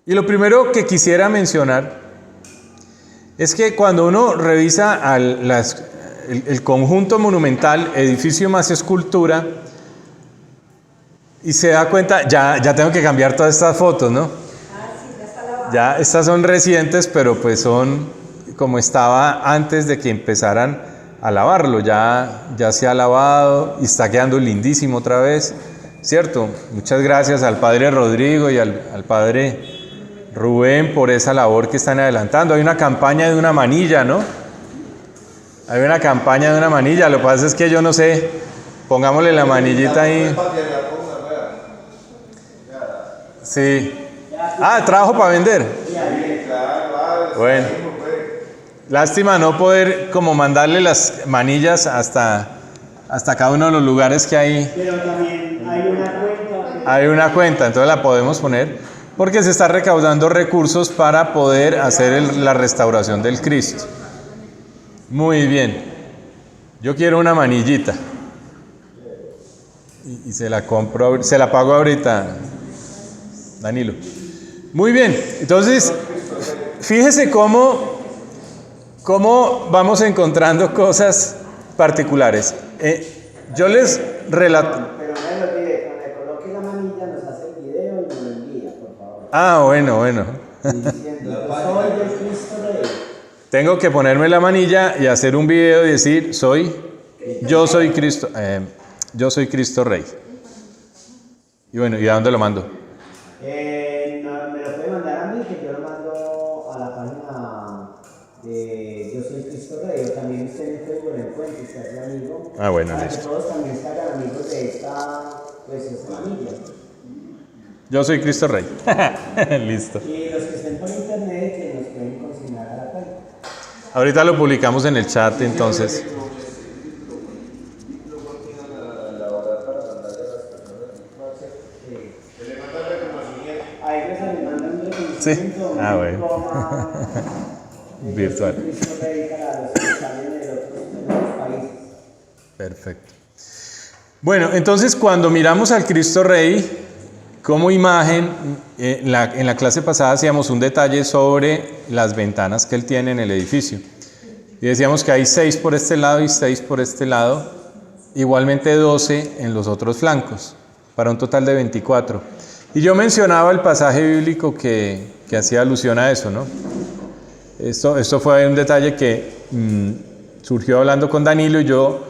Y lo primero que quisiera mencionar es que cuando uno revisa el conjunto monumental, edificio más escultura, y se da cuenta, ya tengo que cambiar todas estas fotos, ¿no? Ya estas son recientes, pero pues son como estaba antes de que empezaran a lavarlo. Ya se ha lavado y está quedando lindísimo otra vez, ¿cierto? Muchas gracias al padre Rodrigo y al padre Rubén por esa labor que están adelantando. Hay una campaña de una manilla, ¿no? Hay una campaña de una manilla. Lo que pasa es que yo no sé. Pongámosle la manillita ahí. Sí. Ah, trabajo para vender. Bueno. Lástima no poder como mandarle las manillas hasta cada uno de los lugares que hay. Pero también hay una cuenta. Hay una cuenta, entonces la podemos poner porque se está recaudando recursos para poder hacer la restauración del Cristo. Muy bien. Yo quiero una manillita. Y se la compro, se la pago ahorita, Danilo. Muy bien, entonces, fíjese cómo vamos encontrando cosas particulares. Yo les relato. Pero no me lo olvide, cuando le coloque la manilla nos hace el video y nos lo envía, por favor. Ah, bueno. Diciendo, soy del Cristo Rey. Tengo que ponerme la manilla y hacer un video y decir, yo soy Cristo Rey. Y bueno, ¿y a dónde lo mando? No, me lo puede mandar a mí, que yo lo mando a la página de Yo Soy Cristo Rey. O también usted en Facebook lo encuentra y se hace amigo. Ah, bueno, para listo. que todos también se hagan amigos de esta manilla. Yo soy Cristo Rey. Listo. Y los que estén por internet, que nos pueden consignar a la cuenta. Ahorita lo publicamos en el chat, entonces. Sí. Ah, bueno. Virtual. Perfecto. Bueno, entonces cuando miramos al Cristo Rey como imagen, en la clase pasada hacíamos un detalle sobre las ventanas que él tiene en el edificio. Y decíamos que hay 6 por este lado y 6 por este lado, igualmente 12 en los otros flancos, para un total de 24. Y yo mencionaba el pasaje bíblico que hacía alusión a eso, ¿no? Esto fue un detalle que surgió hablando con Danilo y yo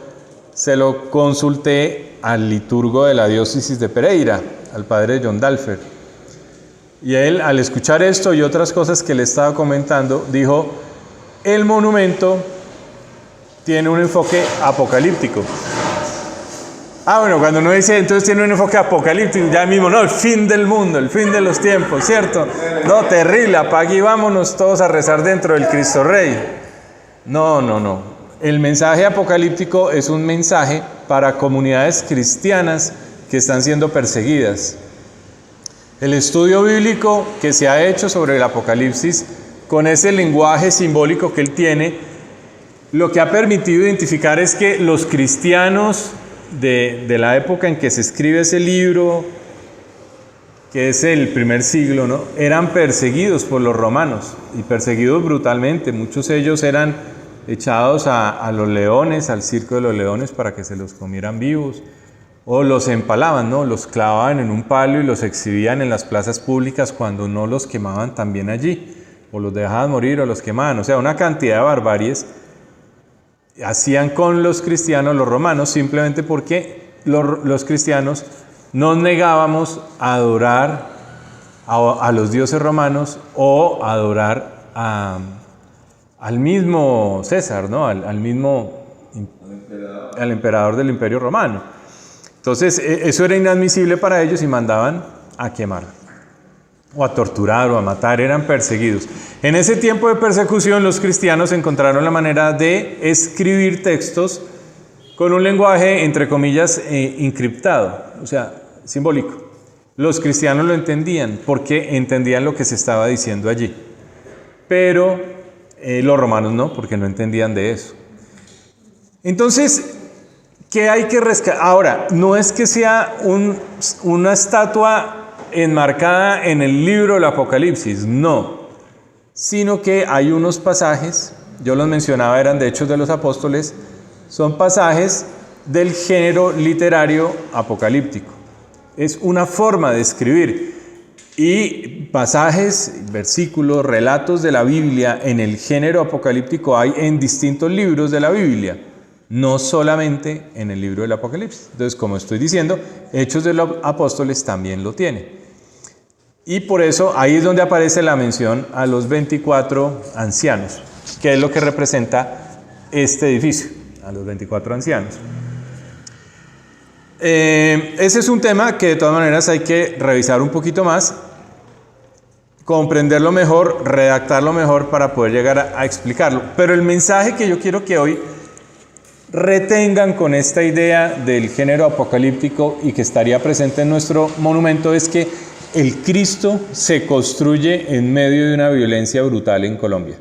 se lo consulté al liturgo de la diócesis de Pereira, al padre John Dalfer. Y él, al escuchar esto y otras cosas que le estaba comentando, dijo, el monumento tiene un enfoque apocalíptico. Ah, bueno, cuando uno dice, entonces tiene un enfoque apocalíptico, ya mismo, no, el fin del mundo, el fin de los tiempos, ¿cierto? No, terrible, apague y vámonos todos a rezar dentro del Cristo Rey. No. El mensaje apocalíptico es un mensaje para comunidades cristianas que están siendo perseguidas. El estudio bíblico que se ha hecho sobre el Apocalipsis, con ese lenguaje simbólico que él tiene, lo que ha permitido identificar es que los cristianos de la época en que se escribe ese libro, que es el primer siglo, ¿no?, eran perseguidos por los romanos y perseguidos brutalmente. Muchos de ellos eran echados a los leones, al circo de los leones, para que se los comieran vivos, o los empalaban, ¿no?, los clavaban en un palo y los exhibían en las plazas públicas cuando no los quemaban también allí, o los dejaban morir o los quemaban. O sea, una cantidad de barbaries hacían con los cristianos, los romanos, simplemente porque los cristianos nos negábamos a adorar a los dioses romanos o a adorar al mismo César, ¿no?, al emperador del Imperio Romano. Entonces, eso era inadmisible para ellos y mandaban a quemar, o a torturar, o a matar, eran perseguidos. En ese tiempo de persecución, los cristianos encontraron la manera de escribir textos con un lenguaje, entre comillas, encriptado, o sea, simbólico. Los cristianos lo entendían, porque entendían lo que se estaba diciendo allí. Pero los romanos no, porque no entendían de eso. Entonces, ¿qué hay que rescatar? Ahora, no es que sea una estatua enmarcada en el libro del Apocalipsis, no, sino que hay unos pasajes, yo los mencionaba, eran de Hechos de los Apóstoles, son pasajes del género literario apocalíptico. Es una forma de escribir. Y pasajes, versículos, relatos de la Biblia en el género apocalíptico hay en distintos libros de la Biblia, no solamente en el libro del Apocalipsis. Entonces, como estoy diciendo, Hechos de los Apóstoles también lo tiene. Y por eso ahí es donde aparece la mención a los 24 ancianos, que es lo que representa este edificio, a los 24 ancianos. Ese es un tema que de todas maneras hay que revisar un poquito más, comprenderlo mejor, redactarlo mejor para poder llegar a explicarlo. Pero el mensaje que yo quiero que hoy retengan con esta idea del género apocalíptico y que estaría presente en nuestro monumento es que el Cristo se construye en medio de una violencia brutal en Colombia.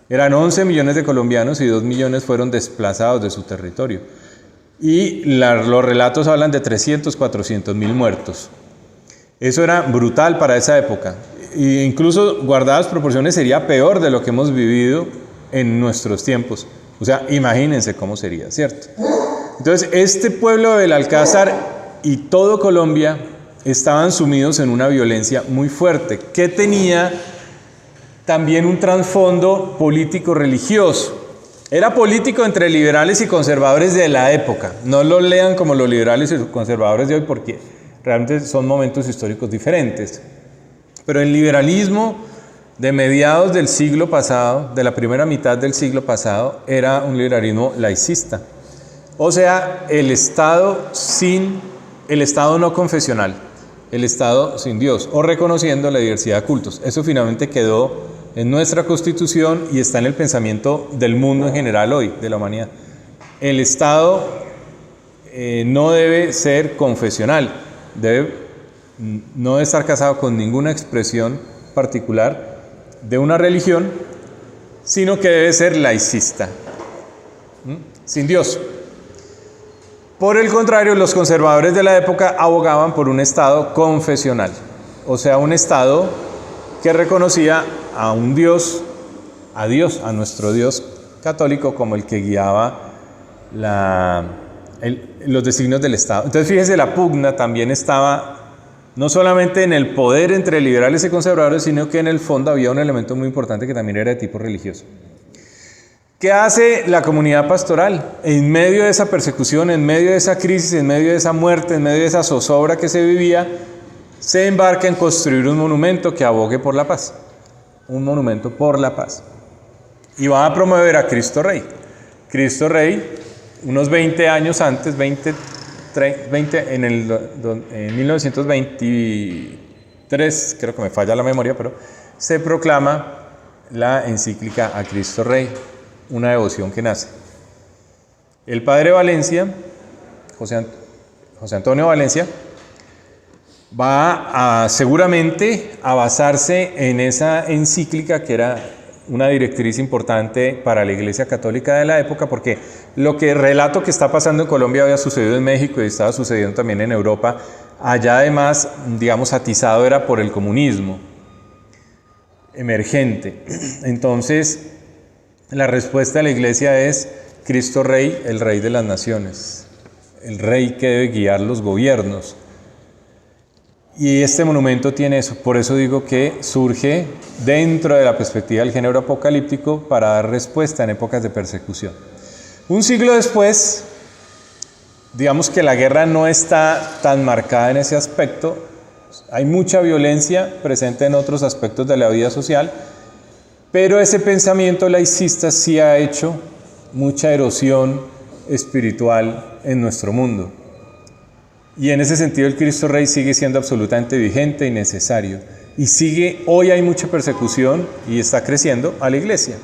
Eran 11 millones de colombianos y 2 millones fueron desplazados de su territorio. Y los relatos hablan de 300, 400 mil muertos. Eso era brutal para esa época. E incluso guardadas proporciones sería peor de lo que hemos vivido en nuestros tiempos. O sea, imagínense cómo sería, ¿cierto? Entonces, este pueblo del Alcázar y todo Colombia estaban sumidos en una violencia muy fuerte, que tenía también un trasfondo político-religioso. Era político entre liberales y conservadores de la época. No lo lean como los liberales y los conservadores de hoy porque realmente son momentos históricos diferentes. Pero el liberalismo de mediados del siglo pasado, de la primera mitad del siglo pasado, era un liberalismo laicista. O sea, el Estado no confesional, el Estado sin Dios, o reconociendo la diversidad de cultos. Eso finalmente quedó en nuestra Constitución y está en el pensamiento del mundo en general hoy, de la humanidad. El Estado no debe ser confesional, no debe estar casado con ninguna expresión particular de una religión, sino que debe ser laicista, sin Dios. Por el contrario, los conservadores de la época abogaban por un Estado confesional, o sea, un Estado que reconocía a un Dios, a nuestro Dios católico como el que guiaba los designios del Estado. Entonces, fíjese, la pugna también estaba no solamente en el poder entre liberales y conservadores, sino que en el fondo había un elemento muy importante que también era de tipo religioso. ¿Qué hace la comunidad pastoral? En medio de esa persecución, en medio de esa crisis, en medio de esa muerte, en medio de esa zozobra que se vivía, se embarca en construir un monumento que abogue por la paz. Un monumento por la paz. Y va a promover a Cristo Rey. Cristo Rey, unos 20 años antes, en 1923, creo que me falla la memoria, pero se proclama la encíclica a Cristo Rey, una devoción que nace. El padre Valencia, José Antonio Valencia, va seguramente a basarse en esa encíclica que era una directriz importante para la Iglesia Católica de la época, porque lo que relato que está pasando en Colombia había sucedido en México y estaba sucediendo también en Europa. Allá además, digamos, atizado era por el comunismo emergente. Entonces, la respuesta de la Iglesia es Cristo Rey, el Rey de las naciones, el Rey que debe guiar los gobiernos. Y este monumento tiene eso, por eso digo que surge dentro de la perspectiva del género apocalíptico para dar respuesta en épocas de persecución. Un siglo después, digamos que la guerra no está tan marcada en ese aspecto, hay mucha violencia presente en otros aspectos de la vida social, pero ese pensamiento laicista sí ha hecho mucha erosión espiritual en nuestro mundo. Y en ese sentido el Cristo Rey sigue siendo absolutamente vigente y necesario. Y hoy hay mucha persecución y está creciendo a la iglesia.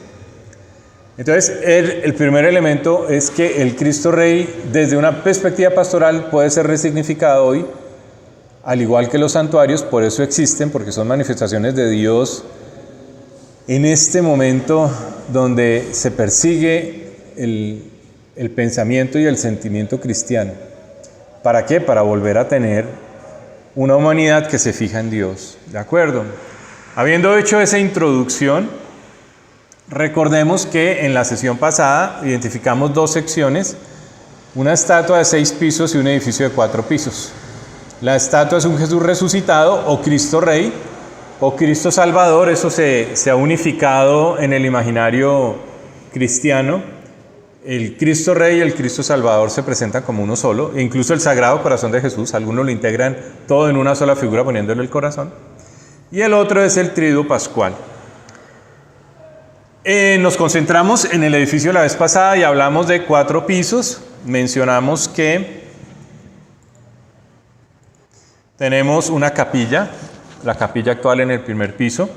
Entonces el primer elemento es que el Cristo Rey desde una perspectiva pastoral puede ser resignificado hoy, al igual que los santuarios, por eso existen, porque son manifestaciones de Dios en este momento donde se persigue el pensamiento y el sentimiento cristiano. ¿Para qué? Para volver a tener una humanidad que se fija en Dios. ¿De acuerdo? Habiendo hecho esa introducción, recordemos que en la sesión pasada identificamos dos secciones, una estatua de 6 pisos y un edificio de 4 pisos. La estatua es un Jesús resucitado o Cristo Rey o Cristo Salvador, eso se ha unificado en el imaginario cristiano. El Cristo Rey y el Cristo Salvador se presentan como uno solo, e incluso el Sagrado Corazón de Jesús, algunos lo integran todo en una sola figura poniéndole el corazón. Y el otro es el Triduo Pascual. Nos concentramos en el edificio la vez pasada y hablamos de 4 pisos. Mencionamos que tenemos una capilla, la capilla actual en el primer piso.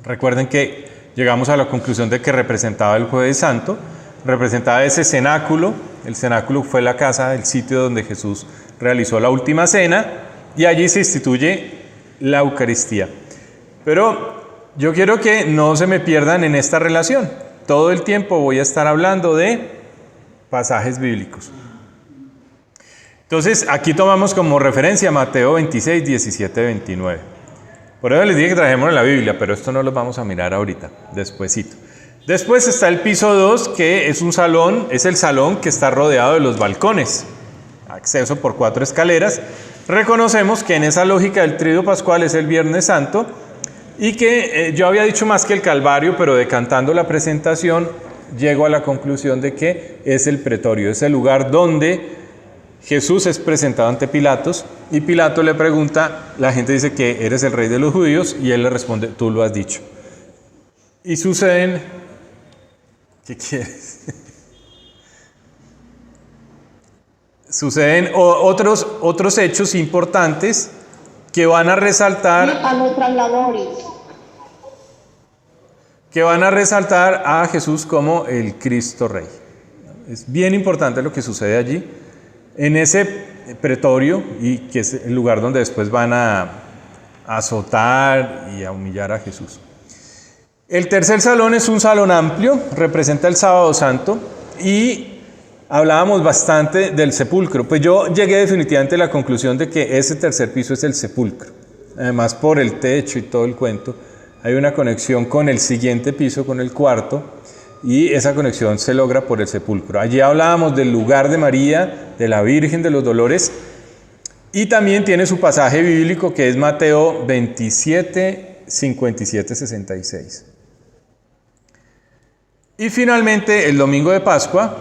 Recuerden que llegamos a la conclusión de que representaba el Jueves Santo, representaba ese cenáculo. El cenáculo fue la casa, el sitio donde Jesús realizó la última cena y allí se instituye la Eucaristía. Pero yo quiero que no se me pierdan en esta relación. Todo el tiempo voy a estar hablando de pasajes bíblicos. Entonces, aquí tomamos como referencia Mateo 26, 17, 29. Por eso les dije que trajéramos la Biblia, pero esto no lo vamos a mirar ahorita, despuesito. Después está el piso 2, que es un salón, es el salón que está rodeado de los balcones, acceso por 4 escaleras. Reconocemos que en esa lógica del Triduo Pascual es el Viernes Santo y que yo había dicho más que el Calvario, pero decantando la presentación llego a la conclusión de que es el pretorio, es el lugar donde Jesús es presentado ante Pilatos y Pilato le pregunta, la gente dice que eres el rey de los judíos y él le responde, tú lo has dicho. Y suceden, ¿qué quieres? Suceden otros hechos importantes que van a resaltar a Jesús como el Cristo Rey. Es bien importante lo que sucede allí, en ese pretorio, y que es el lugar donde después van a azotar y a humillar a Jesús. El tercer salón es un salón amplio, representa el Sábado Santo, y hablábamos bastante del sepulcro. Pues yo llegué definitivamente a la conclusión de que ese tercer piso es el sepulcro. Además, por el techo y todo el cuento, hay una conexión con el siguiente piso, con el cuarto, y esa conexión se logra por el sepulcro. Allí hablábamos del lugar de María, de la Virgen de los Dolores, y también tiene su pasaje bíblico que es Mateo 27, 57, 66. Y finalmente el domingo de Pascua,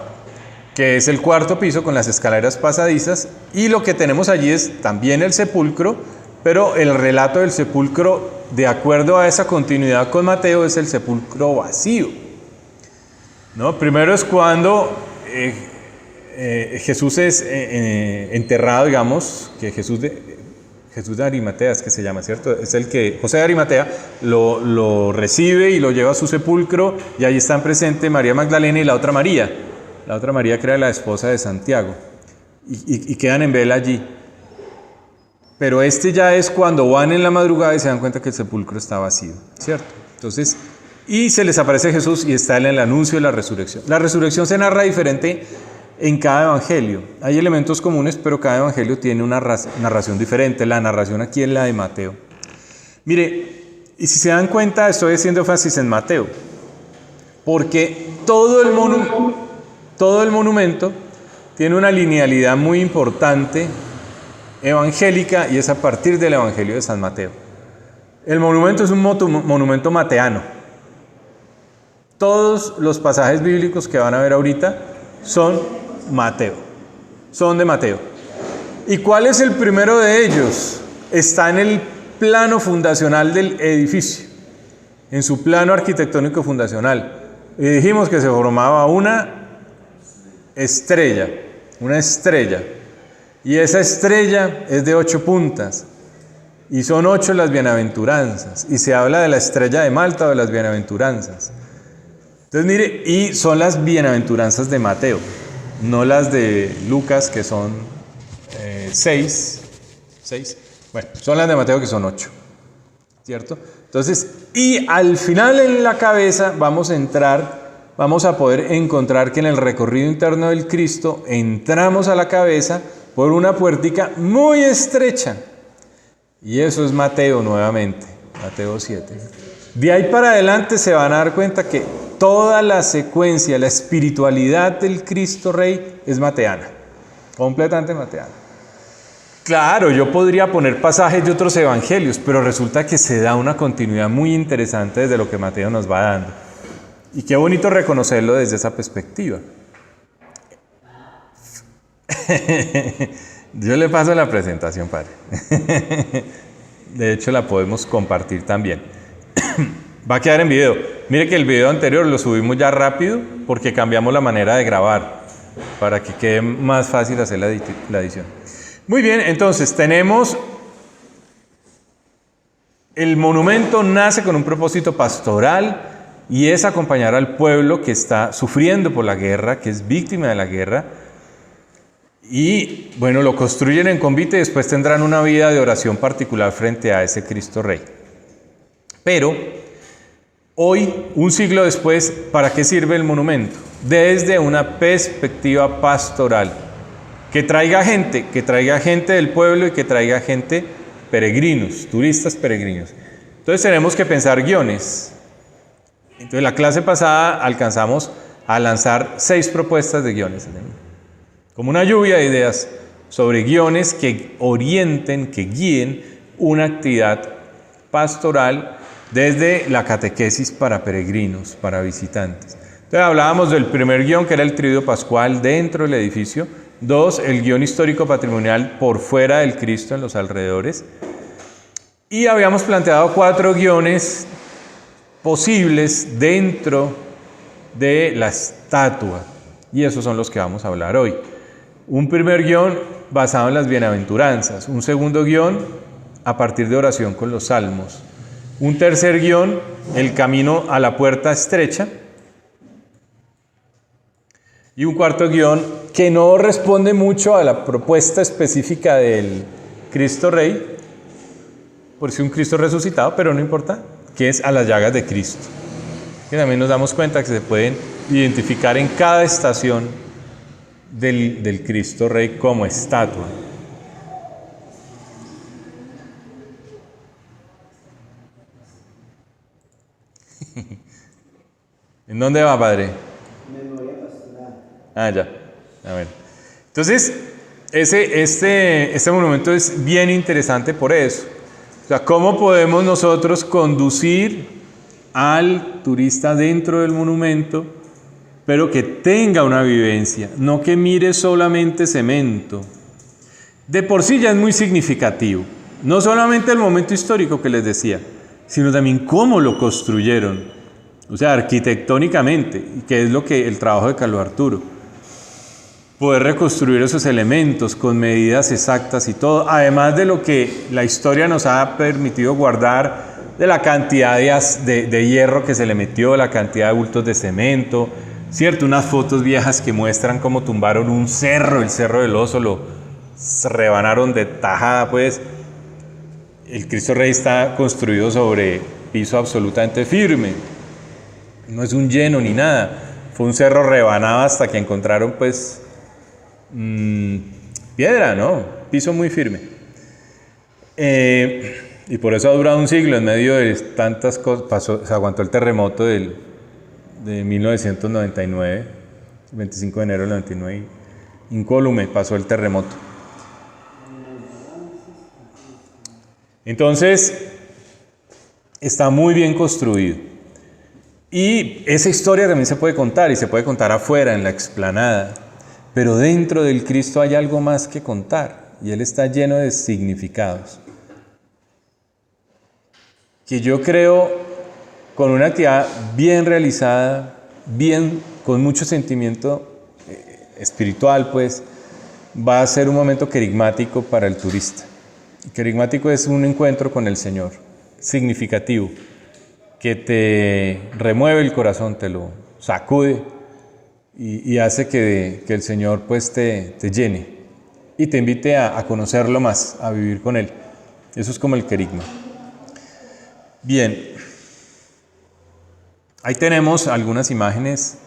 que es el cuarto piso con las escaleras pasadizas, y lo que tenemos allí es también el sepulcro, pero el relato del sepulcro, de acuerdo a esa continuidad con Mateo, es el sepulcro vacío. ¿No? Primero es cuando Jesús es enterrado, digamos, que Jesús de Arimatea es que se llama, ¿cierto? Es el que José de Arimatea lo recibe y lo lleva a su sepulcro, y ahí están presentes María Magdalena y la otra María que era la esposa de Santiago, y quedan en vela allí. Pero ya es cuando van en la madrugada y se dan cuenta que el sepulcro está vacío, ¿cierto? Entonces, y se les aparece Jesús y está en el anuncio de la resurrección. La resurrección se narra diferente en cada evangelio. Hay elementos comunes, pero cada evangelio tiene una narración diferente. La narración aquí es la de Mateo. Mire, y si se dan cuenta, estoy haciendo énfasis en Mateo, porque todo el monumento tiene una linealidad muy importante evangélica, y es a partir del Evangelio de San Mateo. El monumento es un monumento mateano. Todos los pasajes bíblicos que van a ver ahorita son de Mateo. ¿Y cuál es el primero de ellos? Está en el plano fundacional del edificio, en su plano arquitectónico fundacional. Y dijimos que se formaba una estrella, y esa estrella es de 8 puntas, y son 8 las bienaventuranzas, y se habla de la estrella de Malta o de las bienaventuranzas. Entonces mire, y son las bienaventuranzas de Mateo, no las de Lucas, que son 6. Bueno, son las de Mateo, que son 8, ¿cierto? Entonces, y al final en la cabeza vamos a poder encontrar que en el recorrido interno del Cristo entramos a la cabeza por una puertica muy estrecha. Y eso es Mateo nuevamente, Mateo 7. De ahí para adelante se van a dar cuenta que toda la secuencia, la espiritualidad del Cristo Rey es mateana, completamente mateana. Claro, yo podría poner pasajes de otros evangelios, pero resulta que se da una continuidad muy interesante desde lo que Mateo nos va dando. Y qué bonito reconocerlo desde esa perspectiva. Yo le paso la presentación, padre. De hecho, la podemos compartir también. Va a quedar en video. Mire que el video anterior lo subimos ya rápido porque cambiamos la manera de grabar para que quede más fácil hacer la edición. Muy bien, entonces tenemos el monumento nace con un propósito pastoral y es acompañar al pueblo que está sufriendo por la guerra, que es víctima de la guerra. Y bueno, lo construyen en convite y después tendrán una vida de oración particular frente a ese Cristo Rey. Pero hoy, un siglo después, ¿para qué sirve el monumento? Desde una perspectiva pastoral. Que traiga gente del pueblo y que traiga gente peregrinos, turistas peregrinos. Entonces tenemos que pensar guiones. Entonces la clase pasada alcanzamos a lanzar 6 propuestas de guiones. Como una lluvia de ideas sobre guiones que orienten, que guíen una actividad pastoral desde la catequesis para peregrinos, para visitantes. Entonces hablábamos del primer guión, que era el triduo pascual dentro del edificio. 2, el guión histórico patrimonial por fuera del Cristo, en los alrededores. Y habíamos planteado 4 guiones posibles dentro de la estatua. Y esos son los que vamos a hablar hoy. Un primer guión basado en las bienaventuranzas. Un segundo guión a partir de oración con los salmos. Un tercer guión, el camino a la puerta estrecha. Y un cuarto guión que no responde mucho a la propuesta específica del Cristo Rey, por si un Cristo resucitado, pero no importa, que es a las llagas de Cristo. Que también nos damos cuenta que se pueden identificar en cada estación del Cristo Rey como estatua. ¿En dónde va, padre? Memoria pastoral. Ah, ya. A ver. Entonces, este monumento es bien interesante por eso. O sea, ¿cómo podemos nosotros conducir al turista dentro del monumento, pero que tenga una vivencia, no que mire solamente cemento? De por sí ya es muy significativo. No solamente el momento histórico que les decía, sino también cómo lo construyeron. O sea, arquitectónicamente, que es lo que el trabajo de Carlos Arturo. Poder reconstruir esos elementos con medidas exactas y todo, además de lo que la historia nos ha permitido guardar, de la cantidad de hierro que se le metió, la cantidad de bultos de cemento, ¿cierto? Unas fotos viejas que muestran cómo tumbaron un cerro, el Cerro del Oso, lo rebanaron de tajada, pues. El Cristo Rey está construido sobre piso absolutamente firme, no es un lleno ni nada, fue un cerro rebanado hasta que encontraron, pues, piedra, ¿no? Piso muy firme. Y por eso ha durado un siglo en medio de tantas cosas. Se aguantó el terremoto de 1999, 25 de enero del 99. Incólume pasó el terremoto. Entonces, está muy bien construido. Y esa historia también se puede contar, y se puede contar afuera, en la explanada. Pero dentro del Cristo hay algo más que contar, y Él está lleno de significados. Que yo creo, con una actividad bien realizada, con mucho sentimiento espiritual, pues, va a ser un momento querigmático para el turista. Querigmático es un encuentro con el Señor, significativo, que te remueve el corazón, te lo sacude y hace que el Señor, pues, te llene y te invite a conocerlo más, a vivir con Él. Eso es como el querigma. Bien, ahí tenemos algunas imágenes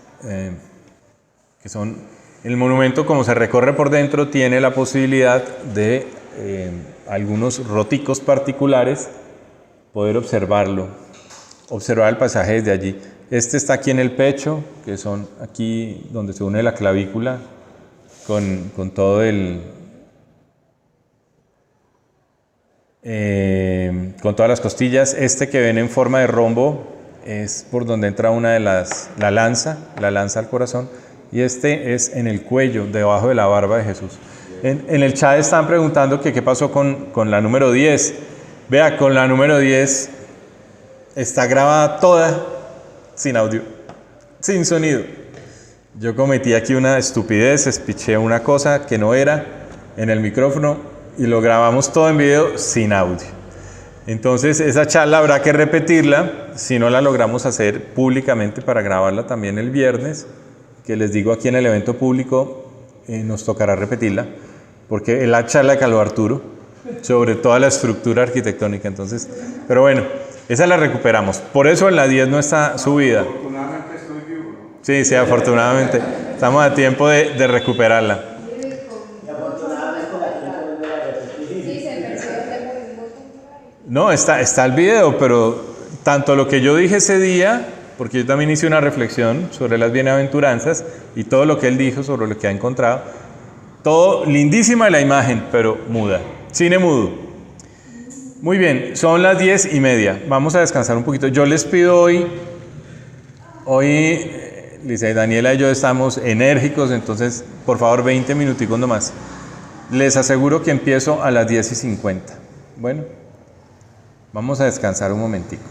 que son, el monumento como se recorre por dentro tiene la posibilidad de algunos roticos particulares, poder observarlo, observar el pasaje desde allí. Este está aquí en el pecho, que son aquí donde se une la clavícula con todo con todas las costillas. Este que ven en forma de rombo es por donde entra una de la lanza al corazón, y este es en el cuello, debajo de la barba de Jesús. En el chat están preguntando que qué pasó con la número 10. Vea, con la número 10 está grabada toda sin audio, sin sonido. Yo cometí aquí una estupidez, espiché una cosa que no era en el micrófono y lo grabamos todo en video sin audio. Entonces esa charla habrá que repetirla, si no la logramos hacer públicamente, para grabarla también el viernes, que les digo aquí en el evento público, nos tocará repetirla, porque es la charla de Carlos Arturo sobre toda la estructura arquitectónica. Entonces, pero bueno, esa la recuperamos. Por eso en la 10 no está subida. Afortunadamente estoy vivo, ¿no? Sí, afortunadamente. Estamos a tiempo de recuperarla. Y afortunadamente la tiene que volver a repetir. No, está el video, pero tanto lo que yo dije ese día, porque yo también hice una reflexión sobre las bienaventuranzas y todo lo que él dijo sobre lo que ha encontrado, todo lindísima la imagen, pero muda, cine mudo. Muy bien, son las 10:30, vamos a descansar un poquito. Yo les pido hoy Lisa y Daniela y yo estamos enérgicos, entonces por favor 20 minuticos nomás. Les aseguro que empiezo a las 10:50. Bueno, vamos a descansar un momentico.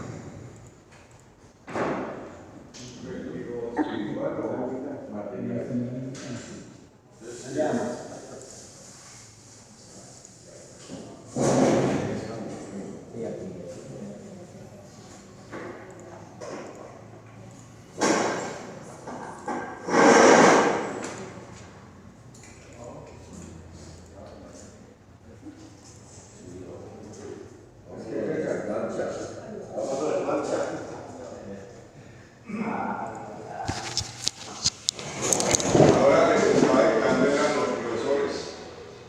Ahora les estaba dictando a los profesores,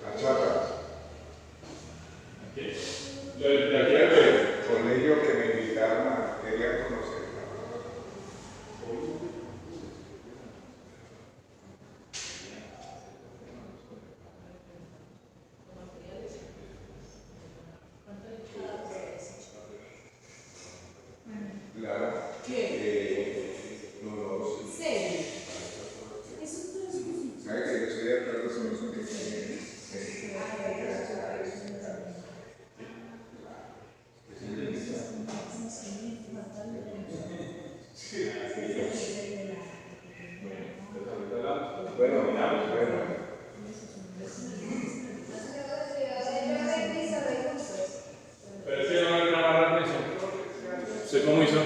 la charla. El colegio que me invitaron quería conocer. Claro. ¿Sabe que yo soy de acuerdo con eso que Pero si no me grabaron eso. ¿Usted cómo hizo?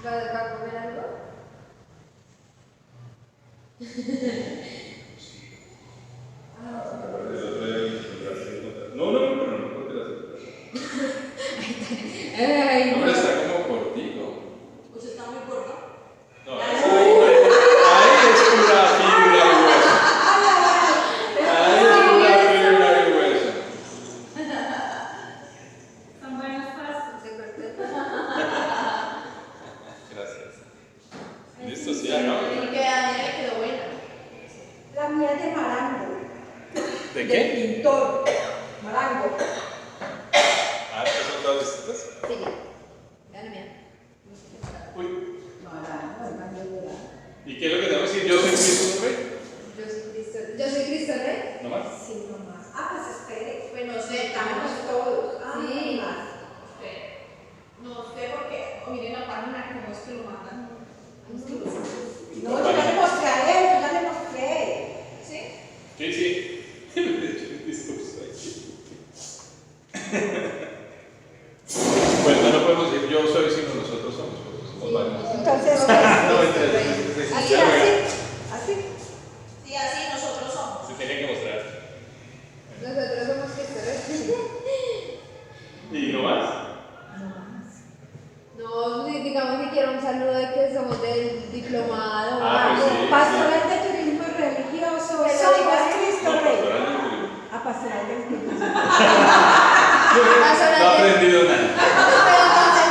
¿Va a comer algo? Ay, Ahora está como cortico. ¿usted está muy gordo? No, ahí es pura fibra y hueso. Ahí es pura fibra y hueso. Son buenos pasos. De corteza. Gracias. Listo, sí, acabamos. Y que a mí le quedó buena. La mía es de Marango, ¿De del qué? pintor Marango. Ah, ¿estas son todas distintas? Sí. Ya la mía. Uy. Marango, hermano de la. ¿Y qué es lo que tengo que decir? Yo soy Cristo Rey. Yo soy Cristo Rey. ¿No más? Sí, nomás. Ah, pues espere. Pues no sé, Estamos estamos todos. Ah, Sí. nomás. No sé por qué. O miren la página, cómo es que lo mandan. No, yo ya le mostraré, yo ya le mostré. ¿Sí? Sí, sí. Bueno, no podemos decir yo soy, sino nosotros somos, porque somos varios. Entonces, No, entonces, así, así. Sí, así nosotros somos. se tiene que mostrar. Nosotros somos Cristo Rey. ¿Y no más? No, digamos que quiero un saludo de que somos del diplomado. Ah, pues sí. Pastoral de turismo religioso. Pero Somos diga- Cristo No, Rey. pastoral del turismo. A pastoral del turismo. Pastoral No he del- aprendido nada. Pero entonces,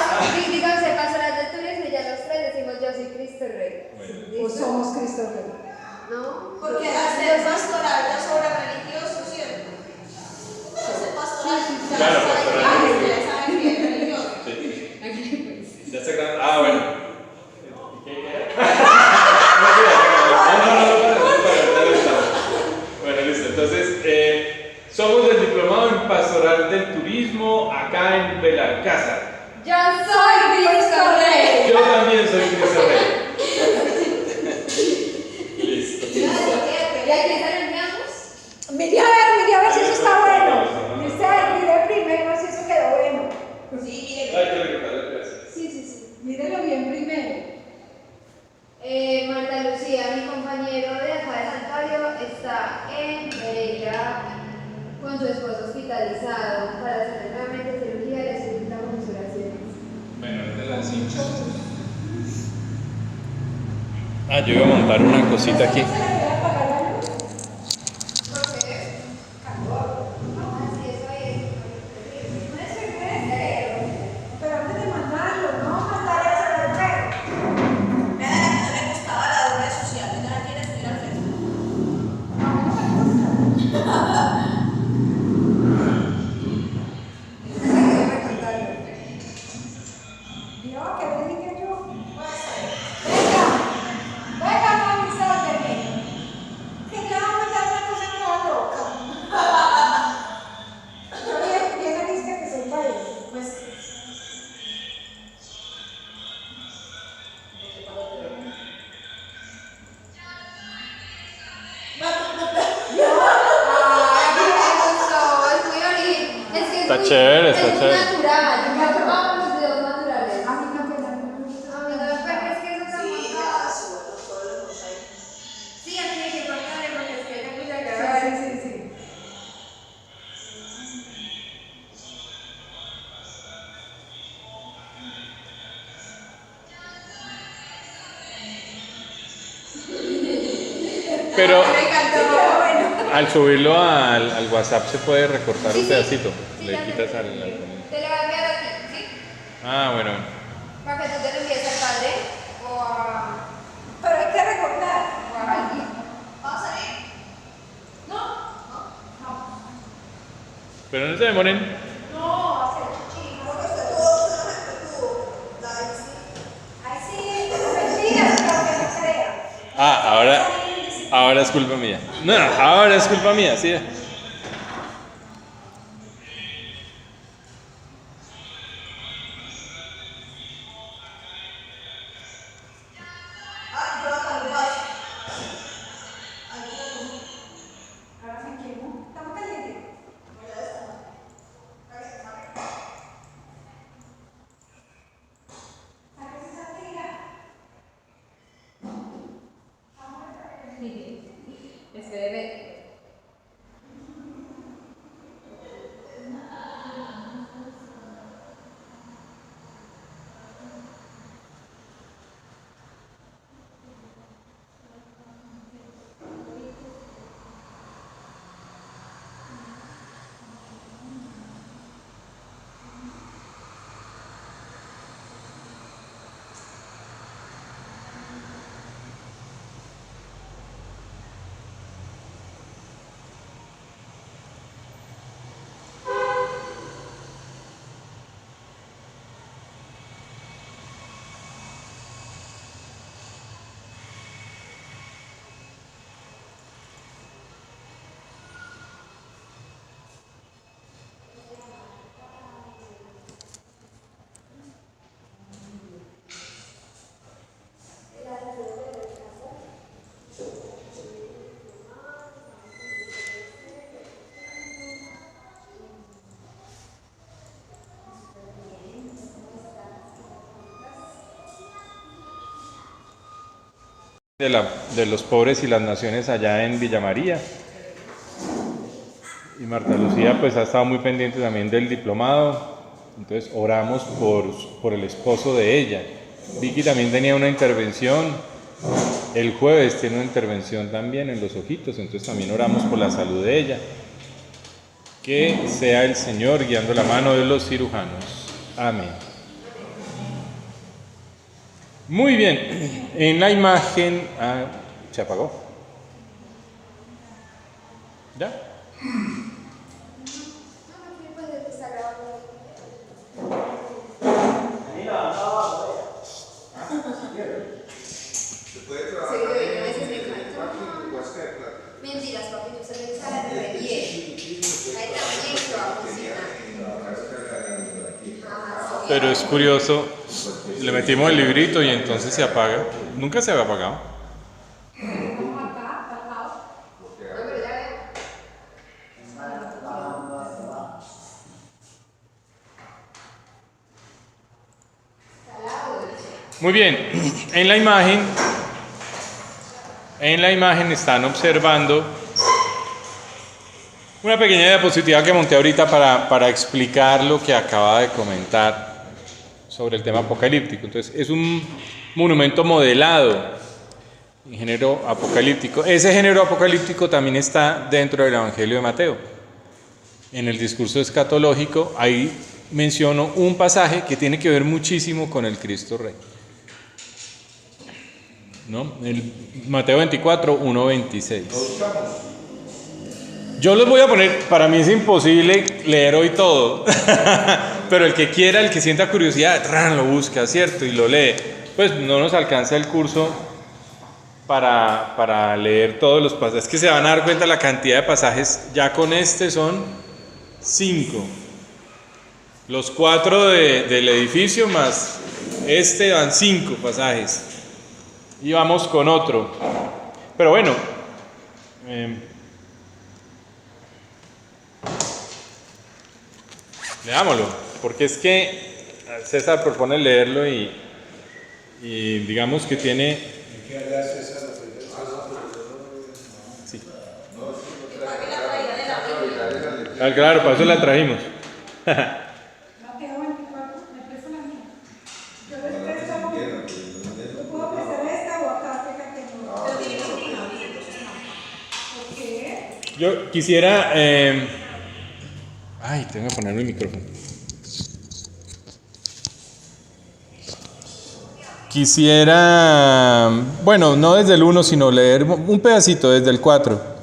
díganse pastoral del turismo y ya los tres decimos yo soy Cristo Rey. O ¿Listo? somos Cristo Rey. ¿No? Porque hacer pastoral ya sobre religioso, ¿cierto? Hacer pastoral Claro, pastoral. ya saben que es religioso. Sí. Ya está grabando. Ah, bueno. ¿Qué queda? No, bueno, listo. Entonces, somos del diplomado en pastoral del turismo acá en Belalcázar. Yo soy Cristo Rey. Yo también soy Cristo Rey. Listo. ¿Y a quién se lo enviamos? Mire a ver si eso está bueno. Mire primero si eso quedó bueno. Sí, Hay mire. que recortar la clase. Sí. Mírelo bien primero. Marta Lucía, mi compañero de acá de Santuario, está en Pereira con su esposo hospitalizado para hacer nuevamente cirugía y le solicitamos sus oraciones. Bueno, ahorita las 5. Ah, yo iba a montar una cosita aquí. ¿Por qué? Así es, oye. Pero antes de mandarlo, no mandar eso primero. Nada, que no le gustaba las redes sociales, no la quiere subir al Facebook. Yo, que le dije yo. Venga, mami, sálveme. Que ya vamos a dar una cosa toda loca. Yo bien lista que soy para eso. Pues, Ay, me gustó, es muy original. Es que Está es muy, chévere, es está muy chévere. natural. Yo amo los videos naturales. A mí también, a mí me gusta. A mí no, porque es que eso está sí, muy ya caro. subo todos los mosaico. Sí, aquí hay que cortarle porque es que me gusta Sí, grabar. sí. Pero Me encantó. al subirlo al WhatsApp se puede recortar Sí, un sí. pedacito. Sí, Le ya quitas sé. al. Te lo voy a enviar a ti, ¿sí? Ah, bueno. Para que tú te lo envíes al padre o a, Pero hay que recordar. o a alguien. ¿Vamos a salir? Pero no se demoren. No, hacer chichi. Porque usted tuvo, David, sí. Ahí sí, mentiras, pero que no crea. Ah, ahora es culpa mía. No, ahora es culpa mía, sí. Ah, yo acá lo paso. Ahora se quemó. ¿Estamos calientes? ¿Sabes esa tira? Espéreme. De los pobres y las naciones allá en Villa María. Y Marta Lucía pues ha estado muy pendiente también del diplomado. Entonces oramos por el esposo de ella, Vicky también tenía una intervención. El jueves tiene una intervención también en los ojitos, entonces también oramos por la salud de ella. Que sea el Señor guiando la mano de los cirujanos. Amén. Muy bien, en la imagen... ¿se apagó? ¿Ya? Se puede Sí, trabajar yo a en veces me canso. máquina o hacer plata. Mentiras, papi, yo se me sale re bien. Ahí también que va a funcionar. Ajá, sí. Pero es curioso, le metimos el librito y entonces se apaga. Nunca se había apagado. Como acá, tapado. No, pero ya veo. Muy bien, en la imagen están observando una pequeña diapositiva que monté ahorita para explicar lo que acaba de comentar sobre el tema apocalíptico. Entonces, es un monumento modelado en género apocalíptico. Ese género apocalíptico también está dentro del Evangelio de Mateo. En el discurso escatológico, ahí menciono un pasaje que tiene que ver muchísimo con el Cristo Rey. ¿No? El Mateo 24, 1, 26. Yo les voy a poner, para mí es imposible leer hoy todo, pero el que quiera, el que sienta curiosidad, lo busca, ¿cierto? Y lo lee. Pues no nos alcanza el curso para leer todos los pasajes. Es que se van a dar cuenta la cantidad de pasajes, ya con este son 5. Los 4 del edificio más este van 5 pasajes. Y vamos con otro. Pero bueno, leámoslo, porque es que César propone leerlo y digamos que tiene... Sí. Claro, para eso la trajimos. Mateo 24, me presta la mía. Yo les presto, yo puedo prestar esta o acá, fíjate, no. Pero tiene que ser una vida. ¿Por qué? Yo quisiera... tengo que ponerme el micrófono. Quisiera, bueno, no desde el 1, sino leer un pedacito desde el 4.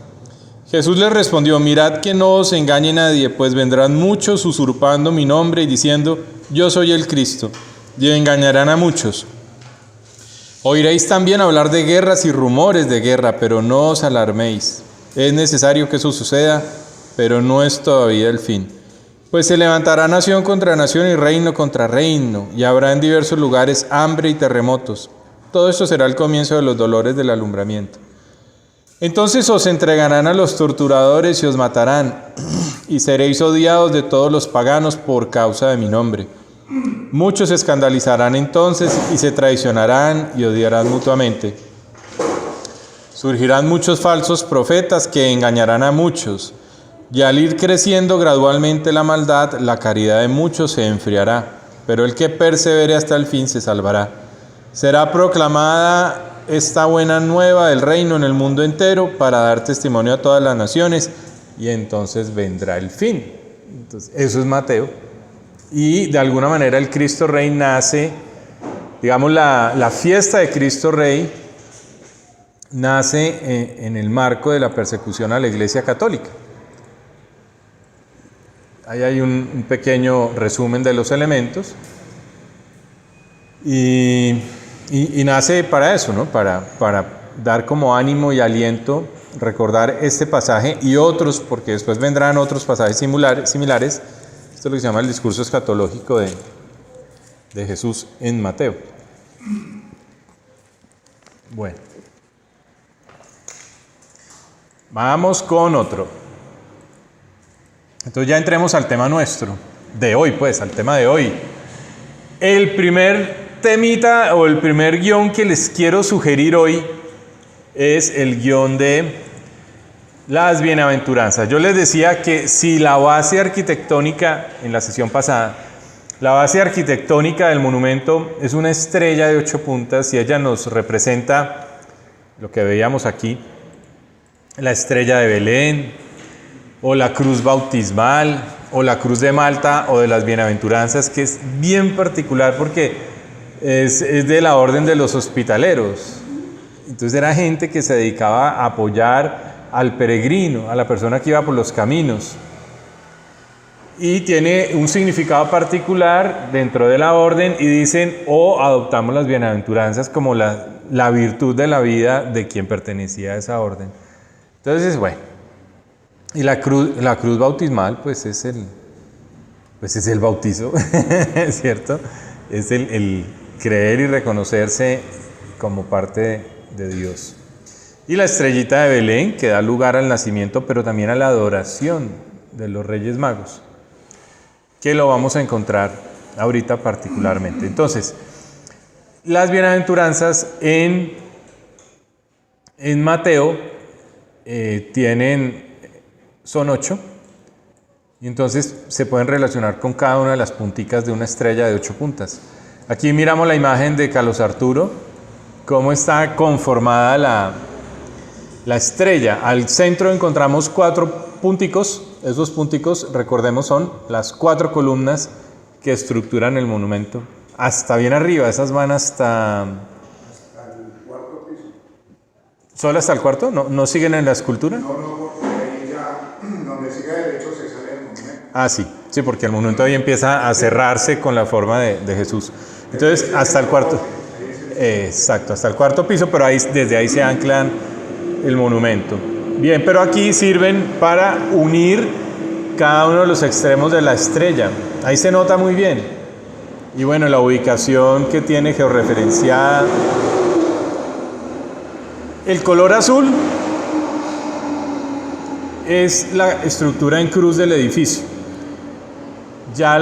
Jesús les respondió: mirad que no os engañe nadie, pues vendrán muchos usurpando mi nombre y diciendo: yo soy el Cristo, y engañarán a muchos. Oiréis también hablar de guerras y rumores de guerra, pero no os alarméis. Es necesario que eso suceda, pero no es todavía el fin. Pues se levantará nación contra nación y reino contra reino, y habrá en diversos lugares hambre y terremotos. Todo esto será el comienzo de los dolores del alumbramiento. Entonces os entregarán a los torturadores y os matarán, y seréis odiados de todos los paganos por causa de mi nombre. Muchos se escandalizarán entonces y se traicionarán y odiarán mutuamente. Surgirán muchos falsos profetas que engañarán a muchos. Y al ir creciendo gradualmente la maldad, la caridad de muchos se enfriará, pero el que persevere hasta el fin se salvará. Será proclamada esta buena nueva del reino en el mundo entero para dar testimonio a todas las naciones, y entonces vendrá el fin. Entonces, eso es Mateo. Y de alguna manera el Cristo Rey nace, digamos, la fiesta de Cristo Rey nace en el marco de la persecución a la Iglesia Católica. Ahí hay un pequeño resumen de los elementos y nace para eso, ¿no? Para dar como ánimo y aliento, recordar este pasaje y otros, porque después vendrán otros pasajes similares. Esto es lo que se llama el discurso escatológico de Jesús en Mateo. Bueno, vamos con otro. Entonces ya entremos al tema nuestro, de hoy pues, al tema de hoy. El primer temita o el primer guión que les quiero sugerir hoy es el guión de las bienaventuranzas. Yo les decía que si la base arquitectónica en la sesión pasada La base arquitectónica del monumento es una estrella de 8 puntas y ella nos representa lo que veíamos aquí, la estrella de Belén, o la cruz bautismal, o la cruz de Malta, o de las bienaventuranzas, que es bien particular porque es de la orden de los hospitaleros. Entonces era gente que se dedicaba a apoyar al peregrino, a la persona que iba por los caminos. Y tiene un significado particular dentro de la orden y dicen, adoptamos las bienaventuranzas como la virtud de la vida de quien pertenecía a esa orden. Entonces, bueno, y la cruz bautismal, pues es el bautizo, ¿cierto? Es el creer y reconocerse como parte de Dios. Y la estrellita de Belén, que da lugar al nacimiento, pero también a la adoración de los Reyes Magos, que lo vamos a encontrar ahorita particularmente. Entonces, las bienaventuranzas en Mateo son 8, y entonces se pueden relacionar con cada una de las punticas de una estrella de 8 puntas. Aquí miramos la imagen de Carlos Arturo, cómo está conformada la estrella. Al centro encontramos 4 punticos. Esos punticos, recordemos, son las 4 columnas que estructuran el monumento. Hasta bien arriba, esas van hasta el cuarto piso. ¿Solo hasta el cuarto? ¿No siguen en la escultura? No, porque ahí ya, donde siga derecho se sale del monumento. Ah, sí, porque el monumento ahí empieza a cerrarse con la forma de Jesús. Entonces, hasta el cuarto. Exacto, hasta el cuarto piso, pero desde ahí se anclan el monumento. Bien, pero aquí sirven para unir cada uno de los extremos de la estrella. Ahí se nota muy bien. Y bueno, la ubicación que tiene georreferenciada. El color azul es la estructura en cruz del edificio. Ya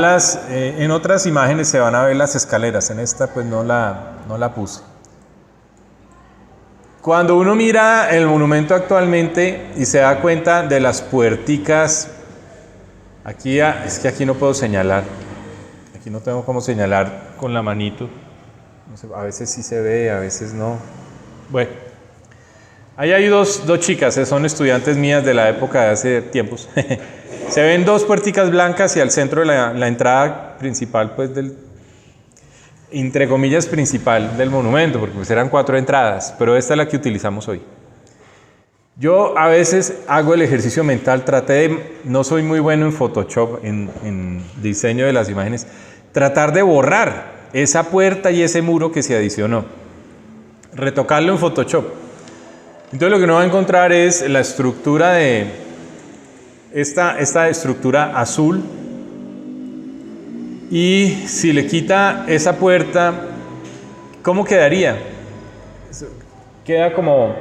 en otras imágenes se van a ver las escaleras. En esta pues no la puse. Cuando uno mira el monumento actualmente y se da cuenta de las puerticas, es que aquí no puedo señalar, aquí no tengo cómo señalar con la manito, no sé, a veces sí se ve, a veces no. Bueno, ahí hay dos chicas, son estudiantes mías de la época de hace tiempos. Se ven 2 puerticas blancas y al centro de la entrada principal, pues entre comillas, principal del monumento, porque pues eran 4 entradas, pero esta es la que utilizamos hoy. Yo a veces hago el ejercicio mental, no soy muy bueno en Photoshop, en diseño de las imágenes, tratar de borrar esa puerta y ese muro que se adicionó, retocarlo en Photoshop. Entonces lo que uno va a encontrar es la estructura de esta estructura azul. Y si le quita esa puerta, ¿cómo quedaría? Queda como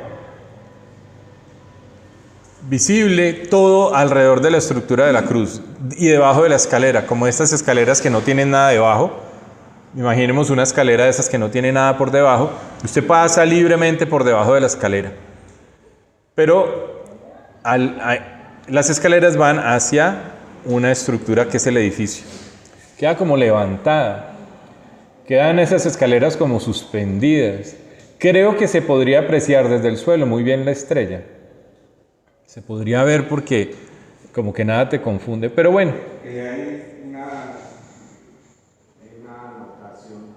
visible todo alrededor de la estructura de la cruz y debajo de la escalera, como estas escaleras que no tienen nada debajo. Imaginemos una escalera de esas que no tiene nada por debajo. Usted pasa libremente por debajo de la escalera. Pero las escaleras van hacia una estructura que es el edificio. Queda como levantada, quedan esas escaleras como suspendidas. Creo que se podría apreciar desde el suelo muy bien la estrella. Se podría ver porque como que nada te confunde, pero bueno. Hay una anotación,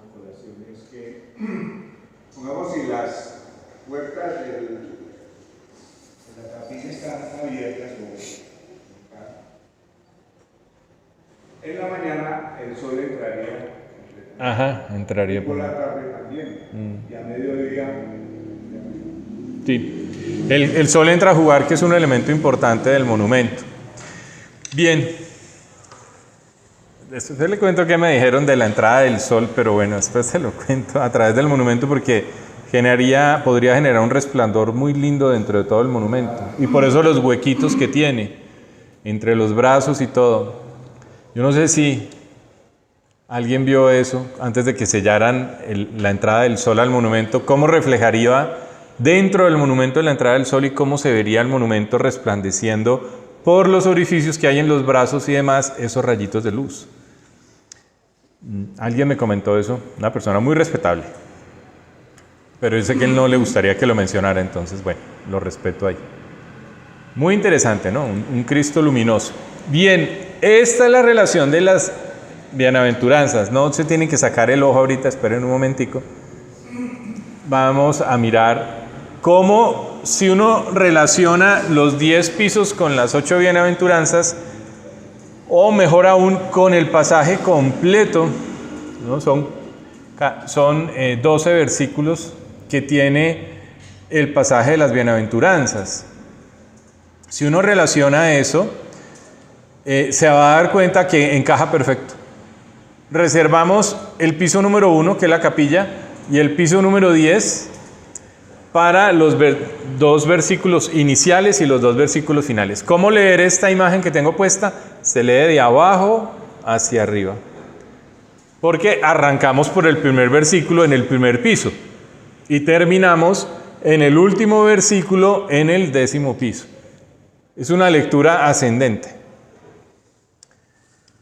es que, pongamos si las puertas de la capilla están abiertas, en la mañana el sol entraría. Ajá, entraría. Y por la tarde también. Y a mediodía. Sí. El sol entra a jugar, que es un elemento importante del monumento. Bien. Después le cuento qué me dijeron de la entrada del sol, pero bueno, después se lo cuento a través del monumento porque podría generar un resplandor muy lindo dentro de todo el monumento. Y por eso los huequitos que tiene entre los brazos y todo. Yo no sé si alguien vio eso antes de que sellaran la entrada del sol al monumento, cómo reflejaría dentro del monumento la entrada del sol y cómo se vería el monumento resplandeciendo por los orificios que hay en los brazos y demás, esos rayitos de luz. Alguien me comentó eso, una persona muy respetable. Pero yo sé que él no le gustaría que lo mencionara, entonces, bueno, lo respeto ahí. Muy interesante, ¿no? Un Cristo luminoso. Bien, esta es la relación de las bienaventuranzas. No se tienen que sacar el ojo ahorita, esperen un momentico. Vamos a mirar cómo, si uno relaciona los 10 pisos con las 8 bienaventuranzas, o mejor aún, con el pasaje completo, ¿no? Son 12 versículos que tiene el pasaje de las bienaventuranzas. Si uno relaciona eso, se va a dar cuenta que encaja perfecto. Reservamos el piso número 1, que es la capilla, y el piso número 10 para los 2 versículos iniciales y los 2 versículos finales. ¿Cómo leer esta imagen que tengo puesta? Se lee de abajo hacia arriba. Porque arrancamos por el primer versículo en el primer piso y terminamos en el último versículo en el 10º piso. Es una lectura ascendente.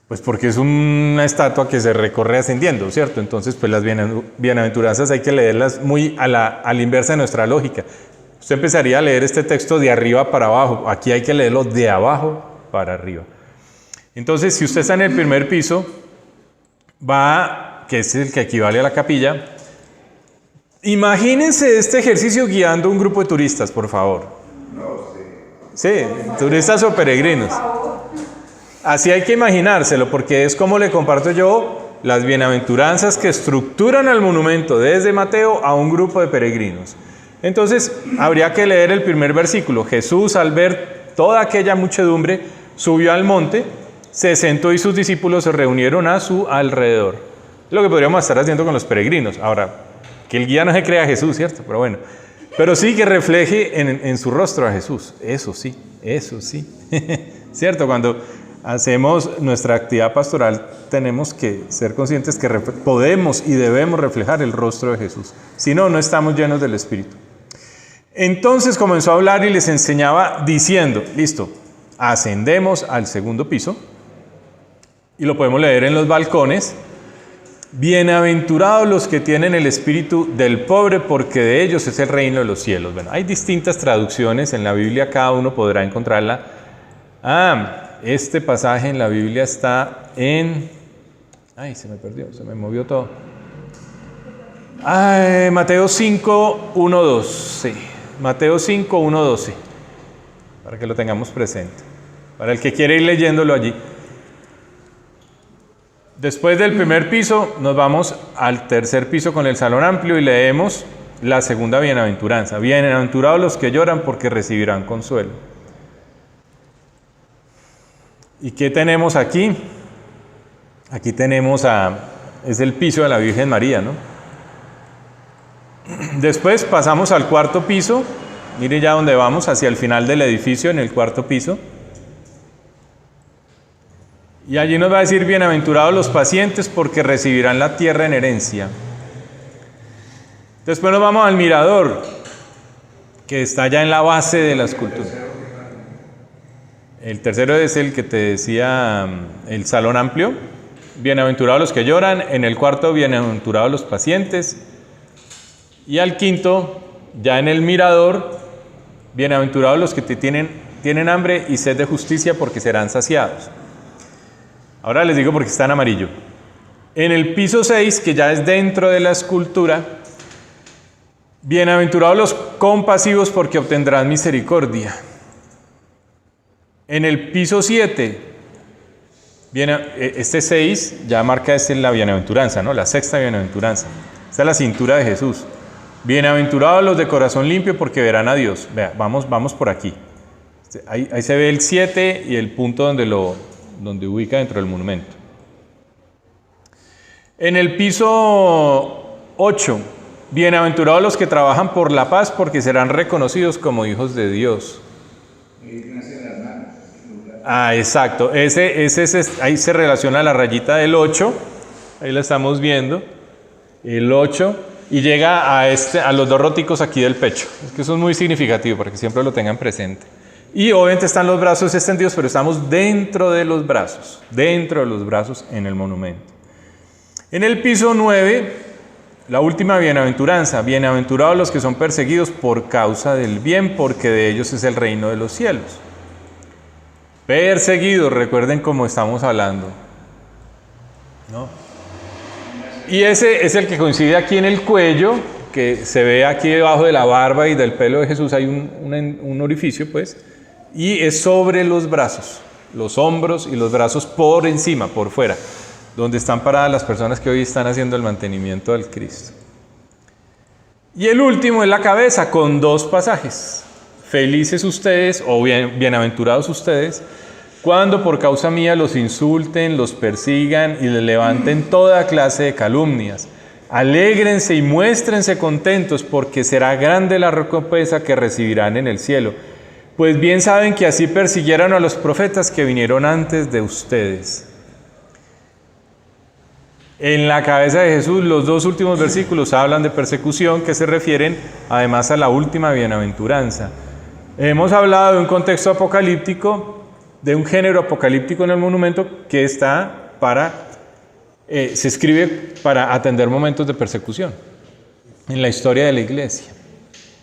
Pues porque es una estatua que se recorre ascendiendo, ¿cierto? Entonces, pues las bienaventuranzas hay que leerlas muy a la inversa de nuestra lógica. Usted empezaría a leer este texto de arriba para abajo. Aquí hay que leerlo de abajo para arriba. Entonces, si usted está en el primer piso, que es el que equivale a la capilla, imagínense este ejercicio guiando un grupo de turistas, por favor. Sí, turistas o peregrinos. Así hay que imaginárselo, porque es como le comparto yo las bienaventuranzas que estructuran al monumento desde Mateo a un grupo de peregrinos. Entonces, habría que leer el primer versículo. Jesús, al ver toda aquella muchedumbre, subió al monte, se sentó y sus discípulos se reunieron a su alrededor. Lo que podríamos estar haciendo con los peregrinos. Ahora, que el guía no se crea a Jesús, ¿cierto? Pero bueno, pero sí que refleje en su rostro a Jesús. Eso sí, ¿cierto? Cuando hacemos nuestra actividad pastoral, tenemos que ser conscientes que podemos y debemos reflejar el rostro de Jesús. Si no, no estamos llenos del Espíritu. Entonces comenzó a hablar y les enseñaba diciendo, listo, ascendemos al 2º piso, y lo podemos leer en los balcones. Bienaventurados los que tienen el espíritu del pobre, porque de ellos es el reino de los cielos. Bueno, hay distintas traducciones en la Biblia, cada uno podrá encontrarla. Este pasaje en la Biblia está en... Ay, se me perdió, se me movió todo. Mateo 5, 1, 2. Sí, Mateo 5, 1, 12. Para que lo tengamos presente. Para el que quiere ir leyéndolo allí. Después del primer piso, nos vamos al tercer piso con el salón amplio y leemos la segunda bienaventuranza. Bienaventurados los que lloran, porque recibirán consuelo. ¿Y qué tenemos aquí? Aquí tenemos es el piso de la Virgen María, ¿no? Después pasamos al 4º piso. Mire ya dónde vamos, hacia el final del edificio, en el 4º piso. Y allí nos va a decir, bienaventurados los pacientes, porque recibirán la tierra en herencia. Después nos vamos al mirador, que está ya en la base de la escultura. El tercero es el que te decía, el salón amplio. Bienaventurados los que lloran. En el 4º, bienaventurados los pacientes. Y al 5º, ya en el mirador, bienaventurados los que tienen hambre y sed de justicia, porque serán saciados. Ahora les digo porque está en amarillo. En el piso 6, que ya es dentro de la escultura, bienaventurados los compasivos, porque obtendrán misericordia. En el piso 7, este 6 ya marca la bienaventuranza, ¿no? La 6ª bienaventuranza. Esta es la cintura de Jesús. Bienaventurados los de corazón limpio, porque verán a Dios. Vea, vamos por aquí. Ahí se ve el 7 y el punto donde ubica dentro del monumento. En el piso 8, bienaventurados los que trabajan por la paz, porque serán reconocidos como hijos de Dios. Exacto. Ahí se relaciona la rayita del 8. Ahí la estamos viendo. El 8. Y llega a los 2 róticos aquí del pecho. Es que eso es muy significativo para que siempre lo tengan presente. Y obviamente están los brazos extendidos, pero estamos dentro de los brazos en el monumento. En el piso 9, la última bienaventuranza. Bienaventurados los que son perseguidos por causa del bien, porque de ellos es el reino de los cielos. Perseguidos, recuerden cómo estamos hablando, ¿no? Y ese es el que coincide aquí en el cuello, que se ve aquí debajo de la barba y del pelo de Jesús hay un orificio, pues, y es sobre los brazos, los hombros y los brazos por encima, por fuera, donde están paradas las personas que hoy están haciendo el mantenimiento del Cristo. Y el último es la cabeza, con 2 pasajes. Felices ustedes, o bienaventurados ustedes, cuando por causa mía los insulten, los persigan y les levanten toda clase de calumnias. Alégrense y muéstrense contentos, porque será grande la recompensa que recibirán en el cielo. Pues bien saben que así persiguieron a los profetas que vinieron antes de ustedes. En la cabeza de Jesús, los 2 últimos versículos hablan de persecución, que se refieren además a la última bienaventuranza. Hemos hablado de un contexto apocalíptico, de un género apocalíptico en el monumento que está se escribe para atender momentos de persecución en la historia de la iglesia.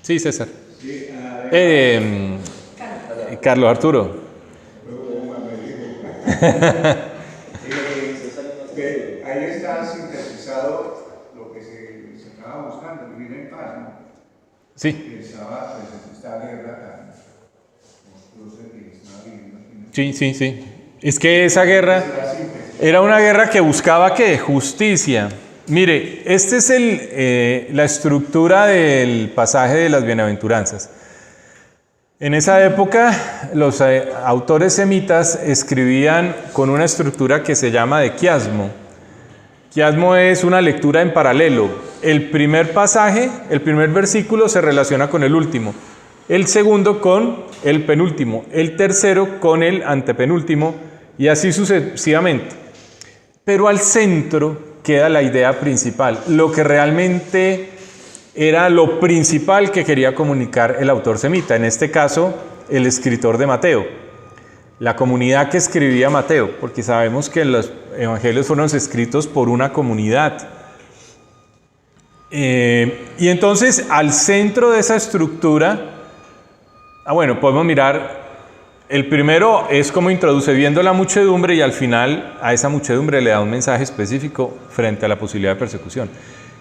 Sí, César. Sí, Carlos Arturo. Ahí está sintetizado lo que se estaba buscando, vivir en paz, ¿no? Sí. Estaba, pues, esta guerra tan monstruosa que estaba viviendo aquí. Sí. Es que esa guerra era una guerra que buscaba ¿qué? Justicia. Mire, esta es la estructura del pasaje de las bienaventuranzas. En esa época, los autores semitas escribían con una estructura que se llama de quiasmo. Quiasmo es una lectura en paralelo. El primer pasaje, el primer versículo se relaciona con el último. El segundo con el penúltimo, el tercero con el antepenúltimo y así sucesivamente. Pero al centro queda la idea principal, lo que realmente era lo principal que quería comunicar el autor semita, en este caso el escritor de Mateo, la comunidad que escribía Mateo, porque sabemos que los evangelios fueron escritos por una comunidad. Y entonces al centro de esa estructura, podemos mirar, el primero es como introduce viendo la muchedumbre y al final a esa muchedumbre le da un mensaje específico frente a la posibilidad de persecución.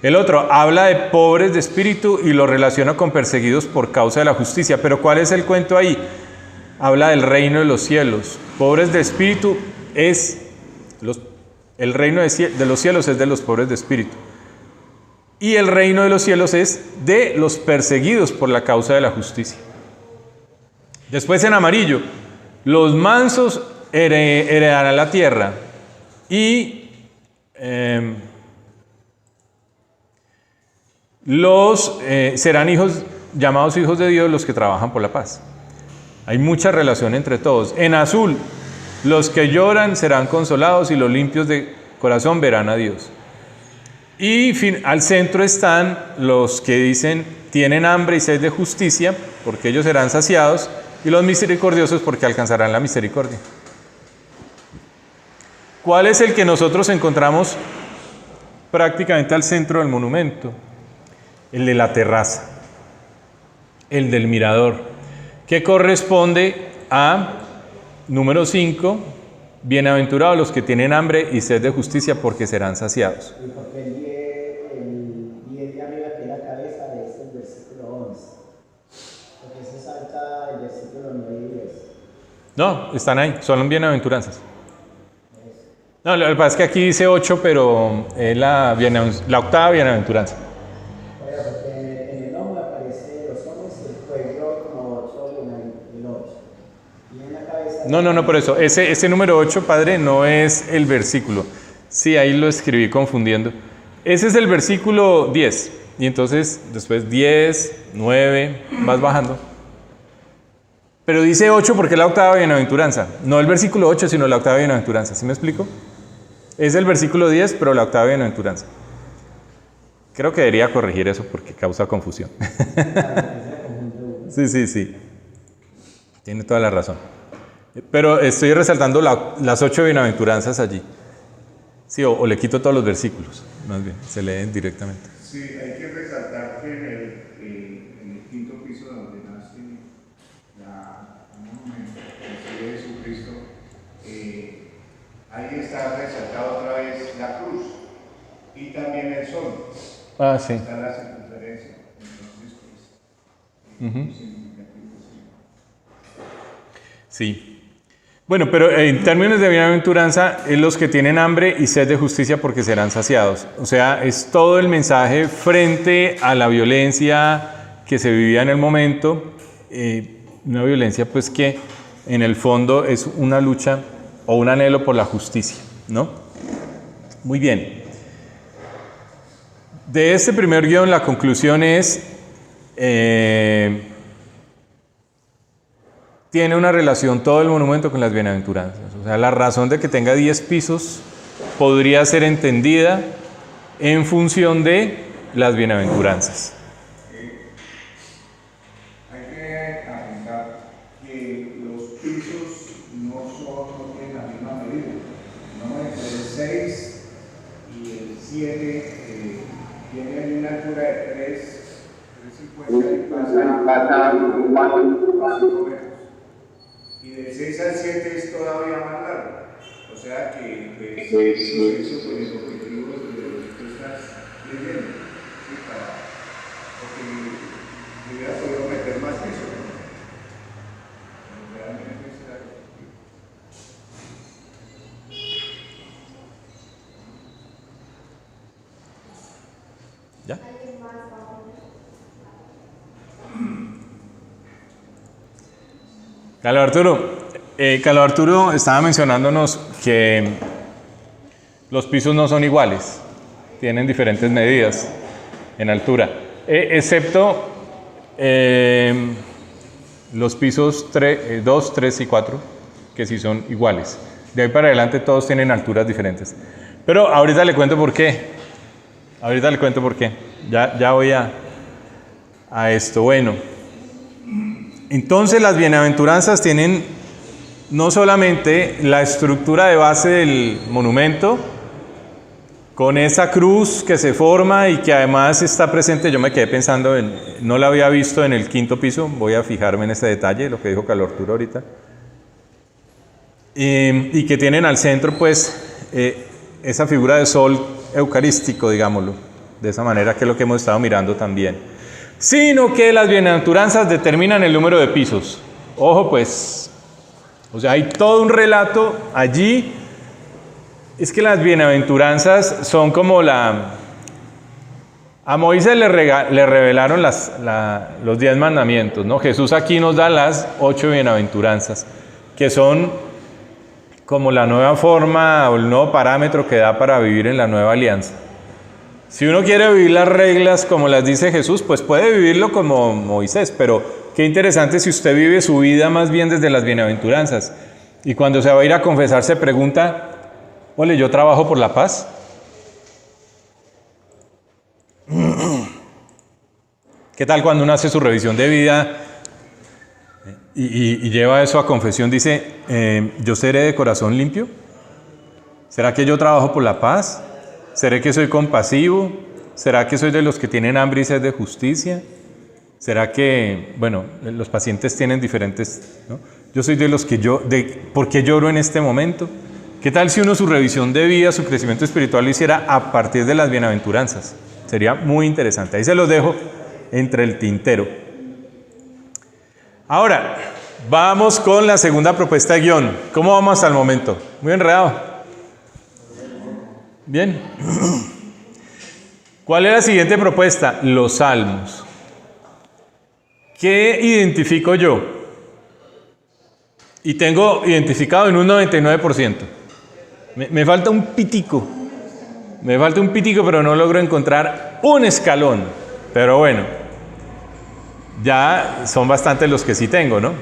El otro habla de pobres de espíritu y lo relaciona con perseguidos por causa de la justicia. Pero ¿cuál es el cuento ahí? Habla del reino de los cielos. Pobres de espíritu el reino de los cielos es de los pobres de espíritu. Y el reino de los cielos es de los perseguidos por la causa de la justicia. Después en amarillo, los mansos heredarán la tierra y serán llamados hijos de Dios los que trabajan por la paz. Hay mucha relación entre todos. En azul, los que lloran serán consolados y los limpios de corazón verán a Dios. Y al centro están los que dicen tienen hambre y sed de justicia, porque ellos serán saciados, y los misericordiosos porque alcanzarán la misericordia. ¿Cuál es el que nosotros encontramos prácticamente al centro del monumento? El de la terraza, el del mirador, que corresponde a número 5, bienaventurados los que tienen hambre y sed de justicia porque serán saciados. Y porque el 10 de arriba que es la cabeza es el versículo 11. Porque se salta el versículo 9 y 10. No, están ahí, son bienaventuranzas. No, lo que pasa es que aquí dice 8, pero es la octava bienaventuranza. Oiga, porque en el lomo aparece los hombres y el cuello como 8 y el 8. Y en la cabeza... No, por eso, ese número 8, padre, no es el versículo. Sí, ahí lo escribí confundiendo. Ese es el versículo 10. Y entonces, después 10, 9, vas bajando. Pero dice 8 porque es la octava bienaventuranza. No el versículo 8, sino la octava bienaventuranza. ¿Sí me explico? Es el versículo 10, pero la octava bienaventuranza. Creo que debería corregir eso porque causa confusión. Sí. Tiene toda la razón. Pero estoy resaltando las 8 bienaventuranzas allí. Sí, o le quito todos los versículos, más bien, se leen directamente. Sí, hay que resaltar que en el quinto piso donde nace el monumento de Jesucristo, ahí está resaltado otra vez la cruz y también el sol. Ah, sí. Está la circunferencia. Entonces, pues, Sí. Bueno, pero en términos de bienaventuranza, es los que tienen hambre y sed de justicia porque serán saciados. O sea, es todo el mensaje frente a la violencia que se vivía en el momento, una violencia pues que en el fondo es una lucha o un anhelo por la justicia, ¿no? Muy bien. De este primer guión la conclusión es... tiene una relación todo el monumento con las bienaventuranzas. O sea, la razón de que tenga 10 pisos podría ser entendida en función de las bienaventuranzas. hay que apuntar que los pisos no tienen la misma medida. ¿No? Entre el 6 y el 7 tienen una altura de 3,50 y pasan 4 metros. Y del 6 al 7 es todavía más largo. O sea que pues, eso es el objetivo de lo que tú estás leyendo. ¿Sí? Porque hubiera podido meter más piso. Pero realmente ese era el objetivo. ¿Ya? Carlos Arturo estaba mencionándonos que los pisos no son iguales, tienen diferentes medidas en altura, excepto los pisos 2, 3 y 4, que sí son iguales. De ahí para adelante todos tienen alturas diferentes. Pero ahorita le cuento por qué. Ya voy a esto. Bueno. Entonces las bienaventuranzas tienen no solamente la estructura de base del monumento, con esa cruz que se forma y que además está presente, yo me quedé pensando, no la había visto en el quinto piso, voy a fijarme en este detalle, lo que dijo Carlos Arturo ahorita, y que tienen al centro pues esa figura de sol eucarístico, digámoslo, de esa manera que es lo que hemos estado mirando también. Sino que las bienaventuranzas determinan el número de pisos. Ojo pues, o sea, hay todo un relato allí. Es que las bienaventuranzas son como a Moisés le revelaron los 10 mandamientos, ¿no? Jesús aquí nos da las 8 bienaventuranzas, que son como la nueva forma o el nuevo parámetro que da para vivir en la nueva alianza. Si uno quiere vivir las reglas como las dice Jesús, pues puede vivirlo como Moisés, pero qué interesante si usted vive su vida más bien desde las bienaventuranzas. Y cuando se va a ir a confesar se pregunta, ole, ¿yo trabajo por la paz? ¿Qué tal cuando uno hace su revisión de vida y lleva eso a confesión? Dice, ¿yo seré de corazón limpio? ¿Será que yo trabajo por la paz? ¿Será que soy compasivo? ¿Será que soy de los que tienen hambre y sed de justicia? ¿Será que, bueno, los pacientes tienen diferentes, ¿no? Yo soy de los que ¿por qué lloro en este momento? ¿Qué tal si uno su revisión de vida, su crecimiento espiritual lo hiciera a partir de las bienaventuranzas? Sería muy interesante. Ahí se los dejo entre el tintero. Ahora, vamos con la segunda propuesta de guión. ¿Cómo vamos hasta el momento? Muy enredado. Bien. ¿Cuál es la siguiente propuesta? Los salmos. ¿Qué identifico yo? Y tengo identificado en un 99%. Me falta un pitico. Me falta un pitico, pero no logro encontrar un escalón. Pero bueno, ya son bastantes los que sí tengo, ¿no?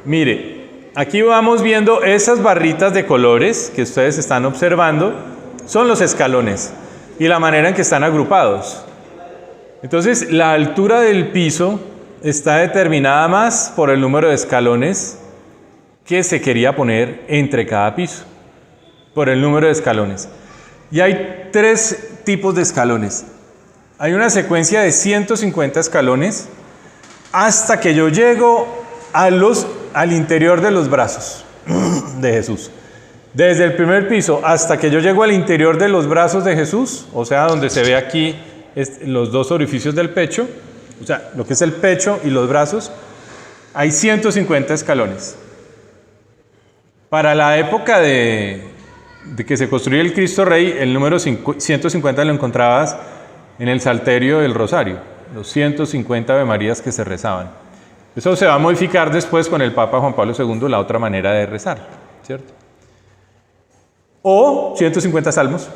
Mire, aquí vamos viendo esas barritas de colores que ustedes están observando. Son los escalones y la manera en que están agrupados. Entonces, la altura del piso está determinada más por el número de escalones que se quería poner entre cada piso. Por el número de escalones. Y hay 3 tipos de escalones. Hay una secuencia de 150 escalones hasta que yo llego al interior de los brazos de Jesús. Desde el primer piso hasta que yo llego al interior de los brazos de Jesús, o sea, donde se ve aquí los 2 orificios del pecho, o sea, lo que es el pecho y los brazos, hay 150 escalones. Para la época de que se construye el Cristo Rey, el número 150 lo encontrabas en el Salterio del Rosario, los 150 Ave Marías que se rezaban. Eso se va a modificar después con el Papa Juan Pablo II, la otra manera de rezar, ¿cierto? O 150 salmos.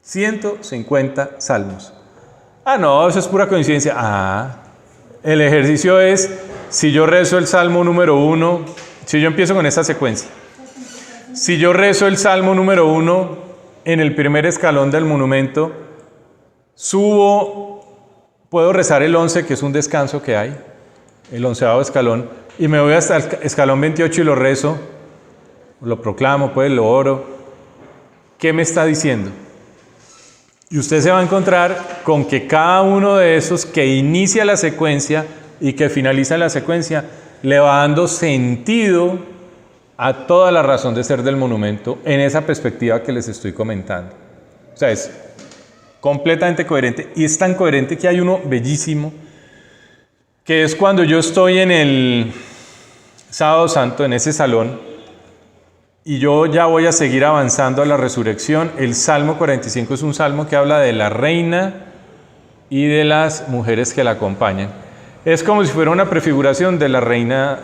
150 salmos. Ah, no, eso es pura coincidencia. Ah, el ejercicio es, si yo rezo el Salmo número 1, si yo empiezo con esta secuencia, si yo rezo el Salmo número 1 en el primer escalón del monumento, subo, puedo rezar el 11, que es un descanso que hay, el 11º escalón, y me voy hasta el escalón 28 y lo rezo, lo proclamo, pues lo oro. ¿Qué me está diciendo? Y usted se va a encontrar con que cada uno de esos que inicia la secuencia y que finaliza la secuencia le va dando sentido a toda la razón de ser del monumento en esa perspectiva que les estoy comentando. O sea, es completamente coherente, y es tan coherente que hay uno bellísimo, que es cuando yo estoy en el Sábado Santo, en ese salón, y yo ya voy a seguir avanzando a la resurrección. El Salmo 45 es un salmo que habla de la reina y de las mujeres que la acompañan. Es como si fuera una prefiguración de la reina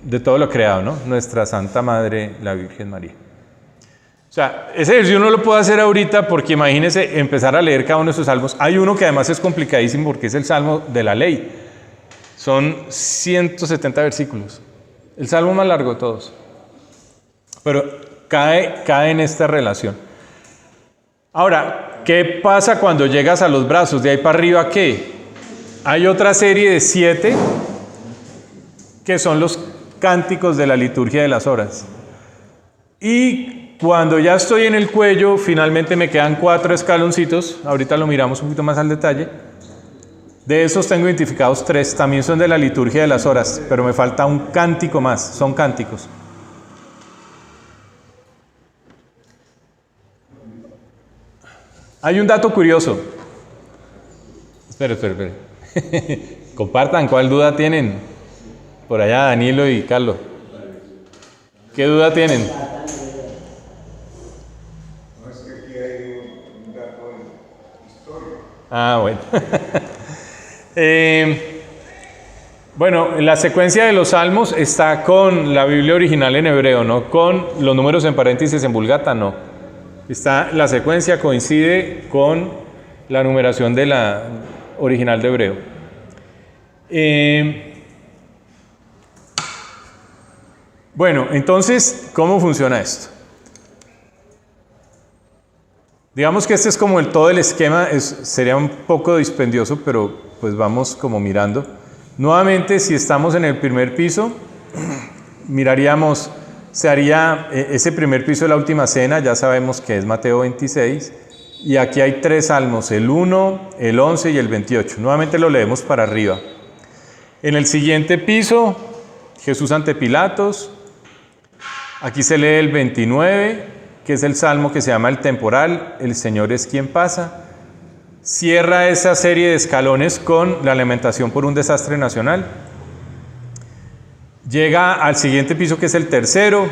de todo lo creado, ¿no? Nuestra Santa Madre, la Virgen María. O sea, ese ejercicio no lo puedo hacer ahorita porque imagínense empezar a leer cada uno de esos salmos. Hay uno que además es complicadísimo porque es el Salmo de la Ley. Son 170 versículos. El salmo más largo de todos. Pero cae en esta relación. Ahora, ¿qué pasa cuando llegas a los brazos? De ahí para arriba, ¿qué? Hay otra serie de 7 que son los cánticos de la liturgia de las horas. Y cuando ya estoy en el cuello, finalmente me quedan 4 escaloncitos. Ahorita lo miramos un poquito más al detalle. De esos tengo identificados 3. También son de la liturgia de las horas, pero me falta un cántico más. Son cánticos. Hay un dato curioso. Espere. Compartan, ¿cuál duda tienen? Por allá Danilo y Carlos. ¿Qué duda tienen? No, es que aquí hay un dato histórico. Ah, bueno. Bueno, la secuencia de los salmos está con la Biblia original en hebreo, no con los números en paréntesis en Vulgata, no. La secuencia coincide con la numeración de la original de hebreo. Bueno, entonces, ¿cómo funciona esto? Digamos que este es como todo el esquema, sería un poco dispendioso, pero pues vamos como mirando. Nuevamente, si estamos en el primer piso, miraríamos, se haría ese primer piso de la última cena, ya sabemos que es Mateo 26, y aquí hay 3 salmos, el 1, el 11 y el 28. Nuevamente lo leemos para arriba. En el siguiente piso, Jesús ante Pilatos. Aquí se lee el 29, que es el salmo que se llama el temporal, el Señor es quien pasa. Cierra esa serie de escalones con la lamentación por un desastre nacional. Llega al siguiente piso, que es el tercero,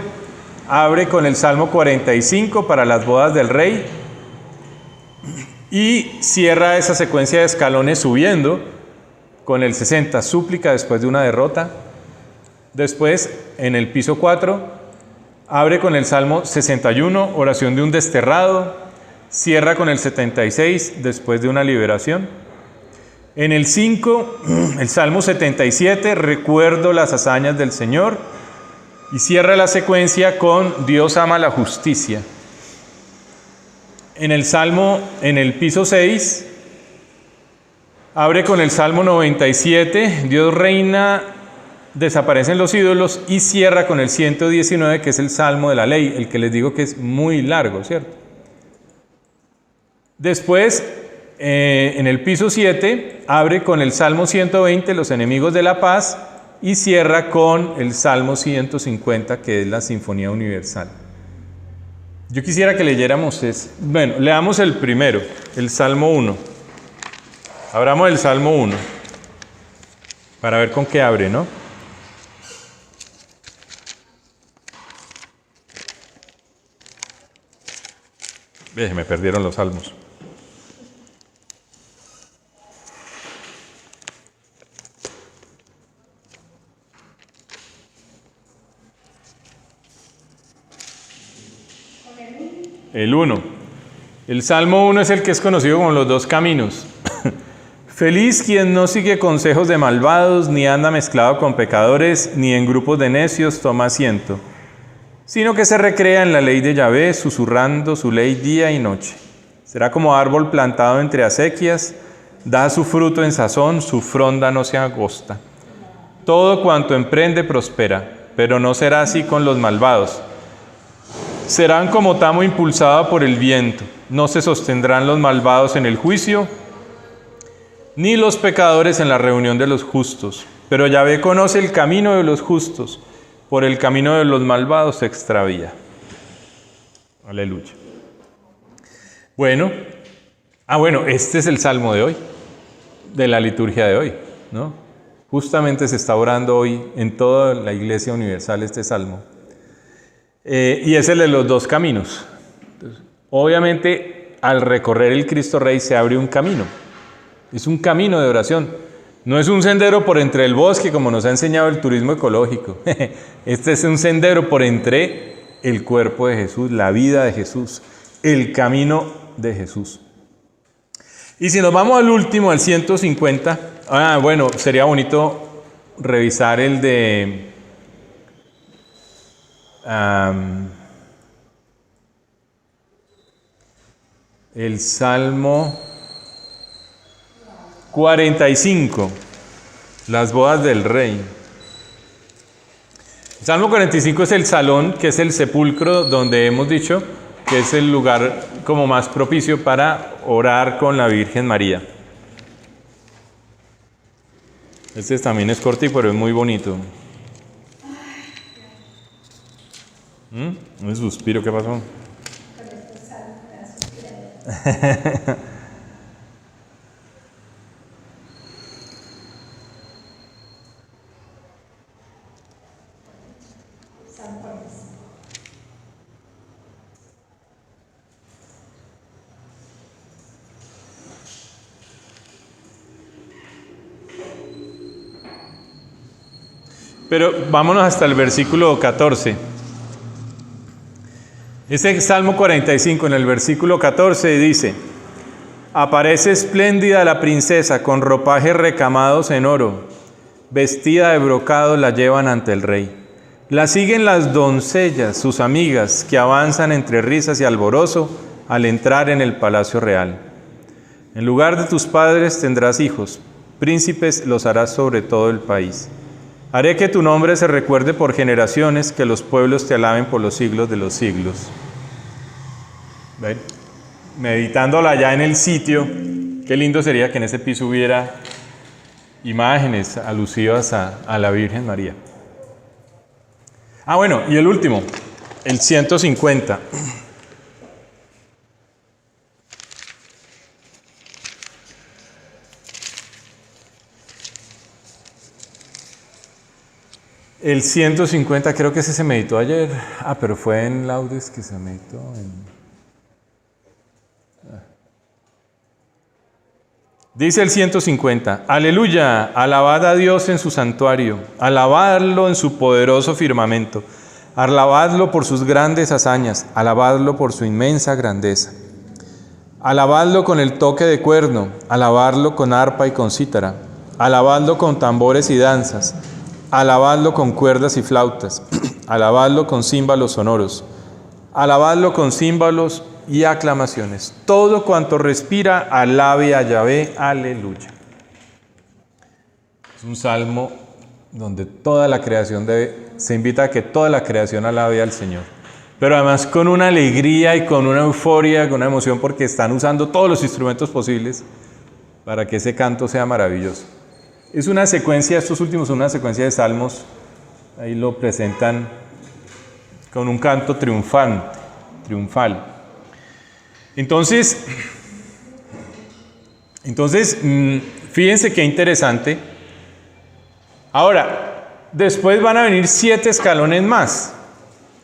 abre con el Salmo 45 para las bodas del rey y cierra esa secuencia de escalones subiendo con el 60, súplica después de una derrota. Después, en el piso 4, abre con el Salmo 61, oración de un desterrado, cierra con el 76, después de una liberación. En el 5, el Salmo 77, recuerdo las hazañas del Señor, y cierra la secuencia con Dios ama la justicia. En el piso 6, abre con el Salmo 97, Dios reina, desaparecen los ídolos, y cierra con el 119, que es el Salmo de la Ley, el que les digo que es muy largo, ¿cierto? Después, en el piso 7, abre con el Salmo 120, los enemigos de la paz, y cierra con el Salmo 150, que es la Sinfonía Universal. Yo quisiera que leyéramos ese. Bueno, leamos el primero, el Salmo 1. Abramos el Salmo 1, para ver con qué abre, ¿no? Me perdieron los salmos. El 1. El Salmo 1 es el que es conocido como los dos caminos. Feliz quien no sigue consejos de malvados, ni anda mezclado con pecadores, ni en grupos de necios toma asiento, sino que se recrea en la ley de Yahvé, susurrando su ley día y noche. Será como árbol plantado entre acequias, da su fruto en sazón, su fronda no se agosta. Todo cuanto emprende prospera, pero no será así con los malvados. Serán como tamo impulsado por el viento, no se sostendrán los malvados en el juicio, ni los pecadores en la reunión de los justos. Pero Yahvé conoce el camino de los justos, por el camino de los malvados se extravía. Aleluya. Bueno, este es el salmo de hoy, de la liturgia de hoy, ¿no? Justamente se está orando hoy en toda la Iglesia Universal este salmo. Y es el de los dos caminos. Entonces, obviamente, al recorrer el Cristo Rey se abre un camino. Es un camino de oración. No es un sendero por entre el bosque, como nos ha enseñado el turismo ecológico. Este es un sendero por entre el cuerpo de Jesús, la vida de Jesús, el camino de Jesús. Y si nos vamos al último, al 150, sería bonito revisar el de... el Salmo 45, las bodas del Rey. El Salmo 45 es el salón, que es el sepulcro, donde hemos dicho que es el lugar como más propicio para orar con la Virgen María. Este también es cortito, pero es muy bonito. Un suspiro, ¿qué pasó? Pero vámonos hasta el versículo 14. Este Salmo 45, en el versículo 14 dice: aparece espléndida la princesa con ropajes recamados en oro, vestida de brocado la llevan ante el rey. La siguen las doncellas, sus amigas, que avanzan entre risas y alborozo al entrar en el palacio real. En lugar de tus padres tendrás hijos, príncipes los harás sobre todo el país. Haré que tu nombre se recuerde por generaciones, que los pueblos te alaben por los siglos de los siglos. ¿Ven? Meditándola allá en el sitio, qué lindo sería que en ese piso hubiera imágenes alusivas a la Virgen María. Y el último, el 150. El 150, creo que ese se meditó ayer. Pero fue en Laudes que se meditó. Dice el 150, aleluya, alabad a Dios en su santuario, alabadlo en su poderoso firmamento, alabadlo por sus grandes hazañas, alabadlo por su inmensa grandeza. Alabadlo con el toque de cuerno, alabadlo con arpa y con cítara, alabadlo con tambores y danzas, alabadlo con cuerdas y flautas, alabadlo con címbalos sonoros, alabadlo con címbalos y aclamaciones. Todo cuanto respira, alabe a Yahvé, aleluya. Es un salmo donde toda la creación se invita a que toda la creación alabe al Señor. pero además con una alegría y con una euforia, con una emoción, porque están usando todos los instrumentos posibles para que ese canto sea maravilloso. Es una secuencia, estos últimos son una secuencia de salmos, ahí lo presentan con un canto triunfal. Entonces, fíjense qué interesante. Ahora, después van a venir 7 escalones más.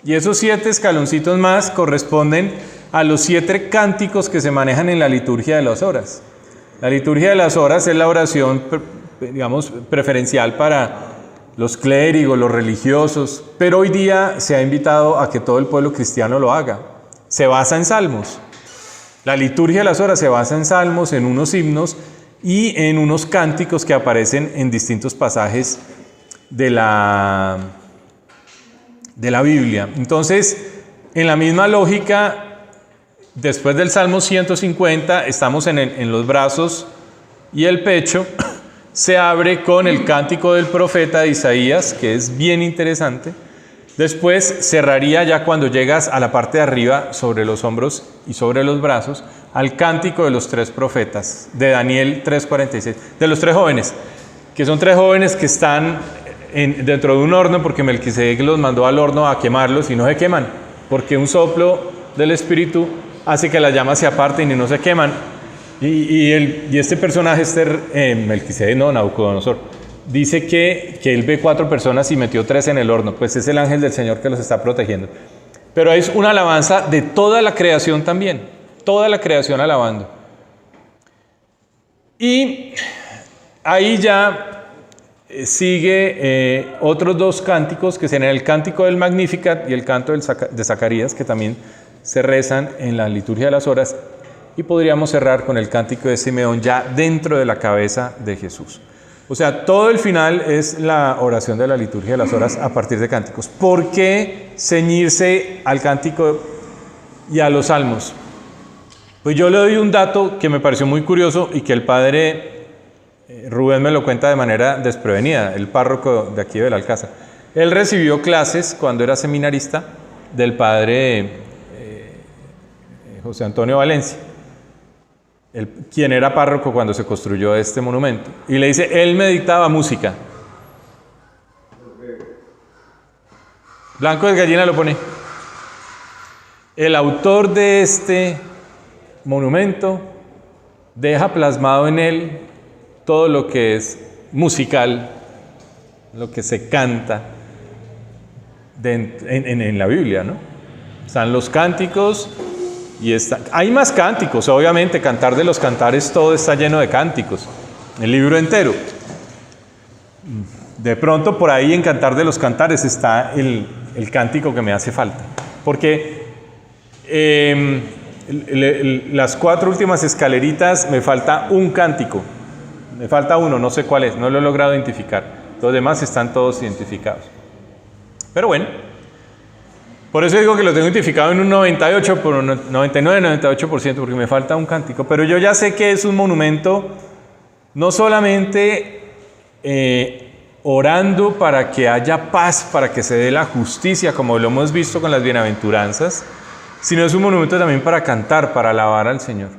Y esos 7 escaloncitos más corresponden a los 7 cánticos que se manejan en la liturgia de las horas. La liturgia de las horas es la oración, digamos, preferencial para los clérigos, los religiosos, pero hoy día se ha invitado a que todo el pueblo cristiano lo haga. Se basa en salmos. La liturgia de las horas se basa en salmos, en unos himnos y en unos cánticos que aparecen en distintos pasajes de la Biblia. Entonces, en la misma lógica, después del Salmo 150, estamos en los brazos y el pecho se abre con el cántico del profeta de Isaías, que es bien interesante. Después cerraría ya cuando llegas a la parte de arriba, sobre los hombros y sobre los brazos, al cántico de los 3 profetas, de Daniel 3:46, de los 3 jóvenes, que son 3 jóvenes que están dentro de un horno, porque Melquisedec los mandó al horno a quemarlos y no se queman, porque un soplo del Espíritu hace que las llamas se aparten y no se queman. Y este personaje, Melquisedec, no, Nabucodonosor, dice que él ve 4 personas y metió 3 en el horno, pues es el ángel del Señor que los está protegiendo. Pero es una alabanza de toda la creación también, toda la creación alabando. Y ahí ya sigue otros 2 cánticos, que serán el cántico del Magnificat y el canto de Zacarías, que también se rezan en la liturgia de las horas, y podríamos cerrar con el cántico de Simeón ya dentro de la cabeza de Jesús. O sea, todo el final es la oración de la liturgia de las horas a partir de cánticos. ¿Por qué ceñirse al cántico y a los salmos? Pues yo le doy un dato que me pareció muy curioso y que el padre Rubén me lo cuenta de manera desprevenida, el párroco de aquí del Alcázar. Él recibió clases cuando era seminarista del padre José Antonio Valencia, quien era párroco cuando se construyó este monumento. Y le dice, él me dictaba música. Blanco de Gallina lo pone. El autor de este monumento deja plasmado en él todo lo que es musical, lo que se canta en la Biblia, ¿no? Están los cánticos y hay más cánticos, obviamente, Cantar de los Cantares, todo está lleno de cánticos, el libro entero. De pronto por ahí en Cantar de los Cantares está el cántico que me hace falta, porque las 4 últimas escaleritas me falta un cántico. Me falta uno, no sé cuál es, no lo he logrado identificar. Los demás están todos identificados. Pero bueno, por eso digo que lo tengo identificado en un 98, por un 99, 98%, porque me falta un cántico. Pero yo ya sé que es un monumento, no solamente orando para que haya paz, para que se dé la justicia, como lo hemos visto con las bienaventuranzas, sino es un monumento también para cantar, para alabar al Señor.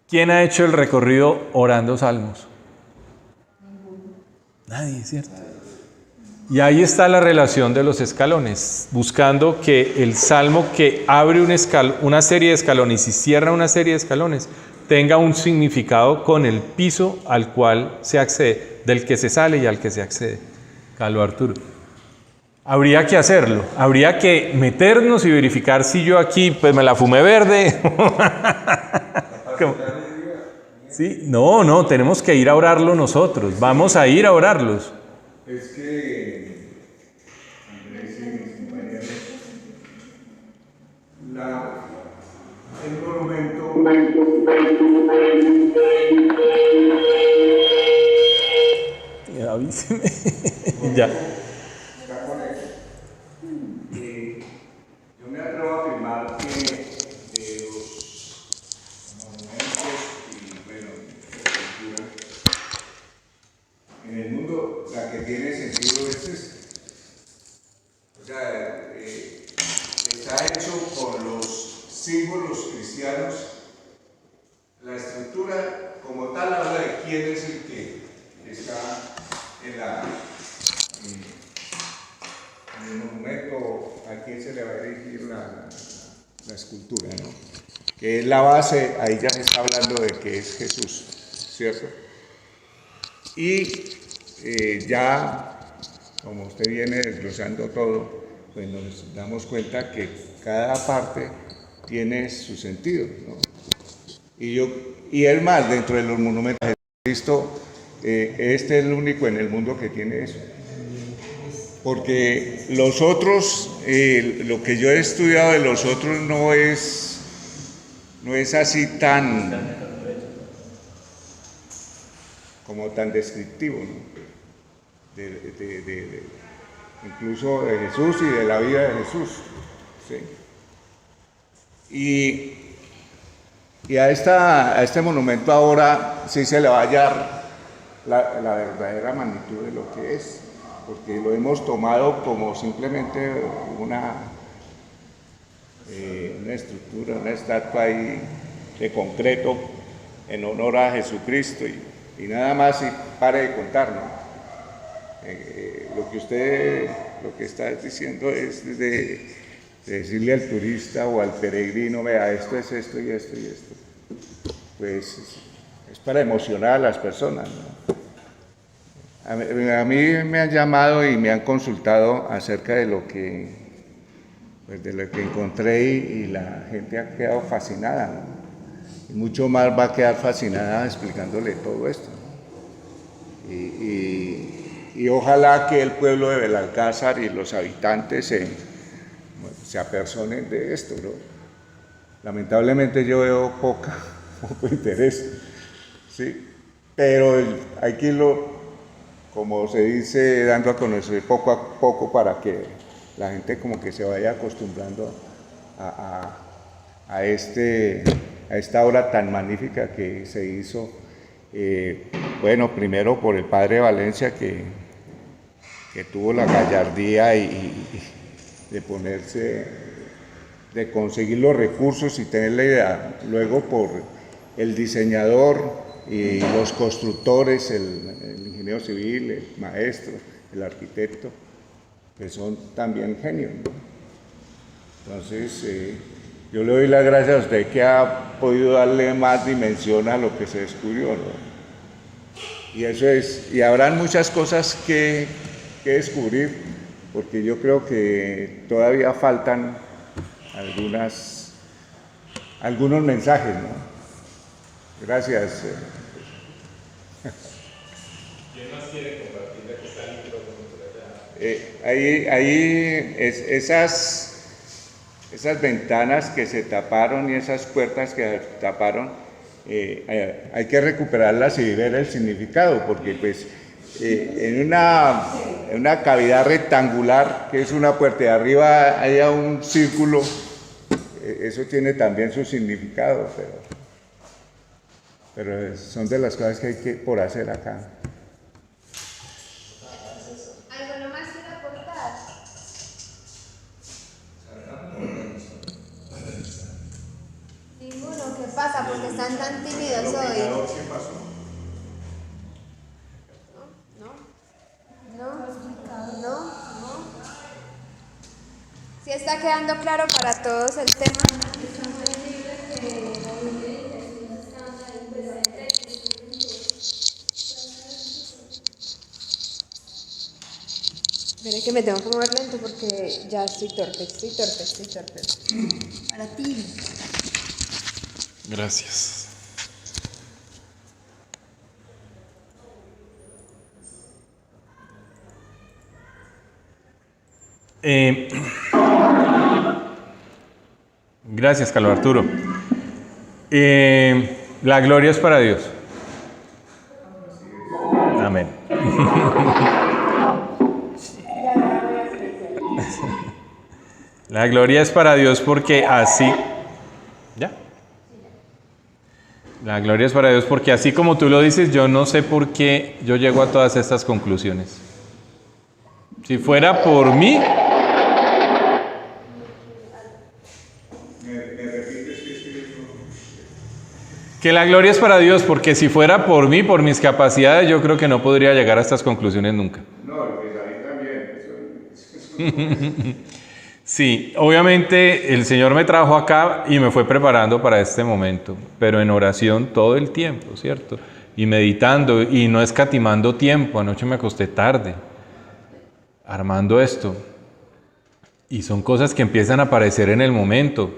¿Quién ha hecho el recorrido orando salmos? Nadie, ¿cierto? Y ahí está la relación de los escalones, buscando que el salmo que abre una serie de escalones y cierra una serie de escalones tenga un significado con el piso al cual se accede, del que se sale y al que se accede. Carlos Arturo. Habría que hacerlo, habría que meternos y verificar si yo aquí pues me la fumé verde. ¿Sí? No, tenemos que ir a orarlo nosotros, vamos a ir a orarlos. Es que, Andrés y mis compañeros, el monumento Avíseme. Ya. Yo me atrevo a afirmar que de los monumentos y, bueno, esculturas, en el mundo la que tiene sentido es esta. O sea, quién es el que está en el monumento, a quién se le va a dirigir la escultura, ¿no? Que es la base, ahí ya se está hablando de que es Jesús, ¿cierto? Y ya, como usted viene desglosando todo, pues nos damos cuenta que cada parte tiene su sentido, ¿no? Y es más, dentro de los monumentos de Cristo, este es el único en el mundo que tiene eso. Porque los otros, lo que yo he estudiado de los otros no es así como tan descriptivo, ¿no? Incluso de Jesús y de la vida de Jesús, ¿sí? Y a este monumento ahora sí se le va a hallar la verdadera magnitud de lo que es, porque lo hemos tomado como simplemente una estructura, una estatua ahí de concreto en honor a Jesucristo y nada más, y pare de contar, ¿no? Lo que está diciendo es de decirle al turista o al peregrino, vea, esto es esto y esto y esto. Pues es para emocionar a las personas, ¿no? A mí me han llamado y me han consultado acerca de lo que encontré y la gente ha quedado fascinada, ¿no? Y mucho más va a quedar fascinada explicándole todo esto, ¿no? Y ojalá que el pueblo de Belalcázar y los habitantes se apersonen de esto, ¿no? Lamentablemente yo veo poco interés, ¿sí? Pero hay que irlo, como se dice, dando a conocer poco a poco para que la gente como que se vaya acostumbrando a esta obra tan magnífica que se hizo, bueno, primero por el padre Valencia que tuvo la gallardía de conseguir los recursos y tener la idea, luego por el diseñador y los constructores, el ingeniero civil, el maestro, el arquitecto, que son también genios, ¿no? Entonces, yo le doy las gracias a usted que ha podido darle más dimensión a lo que se descubrió, ¿no? Y eso es, y habrán muchas cosas que descubrir, porque yo creo que todavía faltan algunos mensajes, ¿no? Gracias. ¿Quién más quiere compartir de que está el micrófono por allá? Ahí esas ventanas que se taparon y esas puertas que se taparon, hay que recuperarlas y ver el significado, porque pues en una cavidad rectangular, que es una puerta, de arriba haya un círculo, eso tiene también su significado, pero son de las cosas que hay por hacer acá. ¿Alguno más quiere aportar? Ninguno, ¿qué pasa? Porque están tan tímidos hoy. ¿Qué pasó? No. ¿Sí está quedando claro para todos el tema? Espere que me tengo que mover lento porque ya estoy torpe. Para ti. Gracias. Gracias, Carlos Arturo. La gloria es para Dios. Amén. La gloria es para Dios porque así... ¿Ya? La gloria es para Dios porque así como tú lo dices, yo no sé por qué yo llego a todas estas conclusiones. Si fuera por mí... Que la gloria es para Dios, porque si fuera por mí, por mis capacidades, yo creo que no podría llegar a estas conclusiones nunca. No, el que ahí también. Sí, obviamente el Señor me trajo acá y me fue preparando para este momento, pero en oración todo el tiempo, ¿cierto? Y meditando y no escatimando tiempo. Anoche me acosté tarde, armando esto. Y son cosas que empiezan a aparecer en el momento.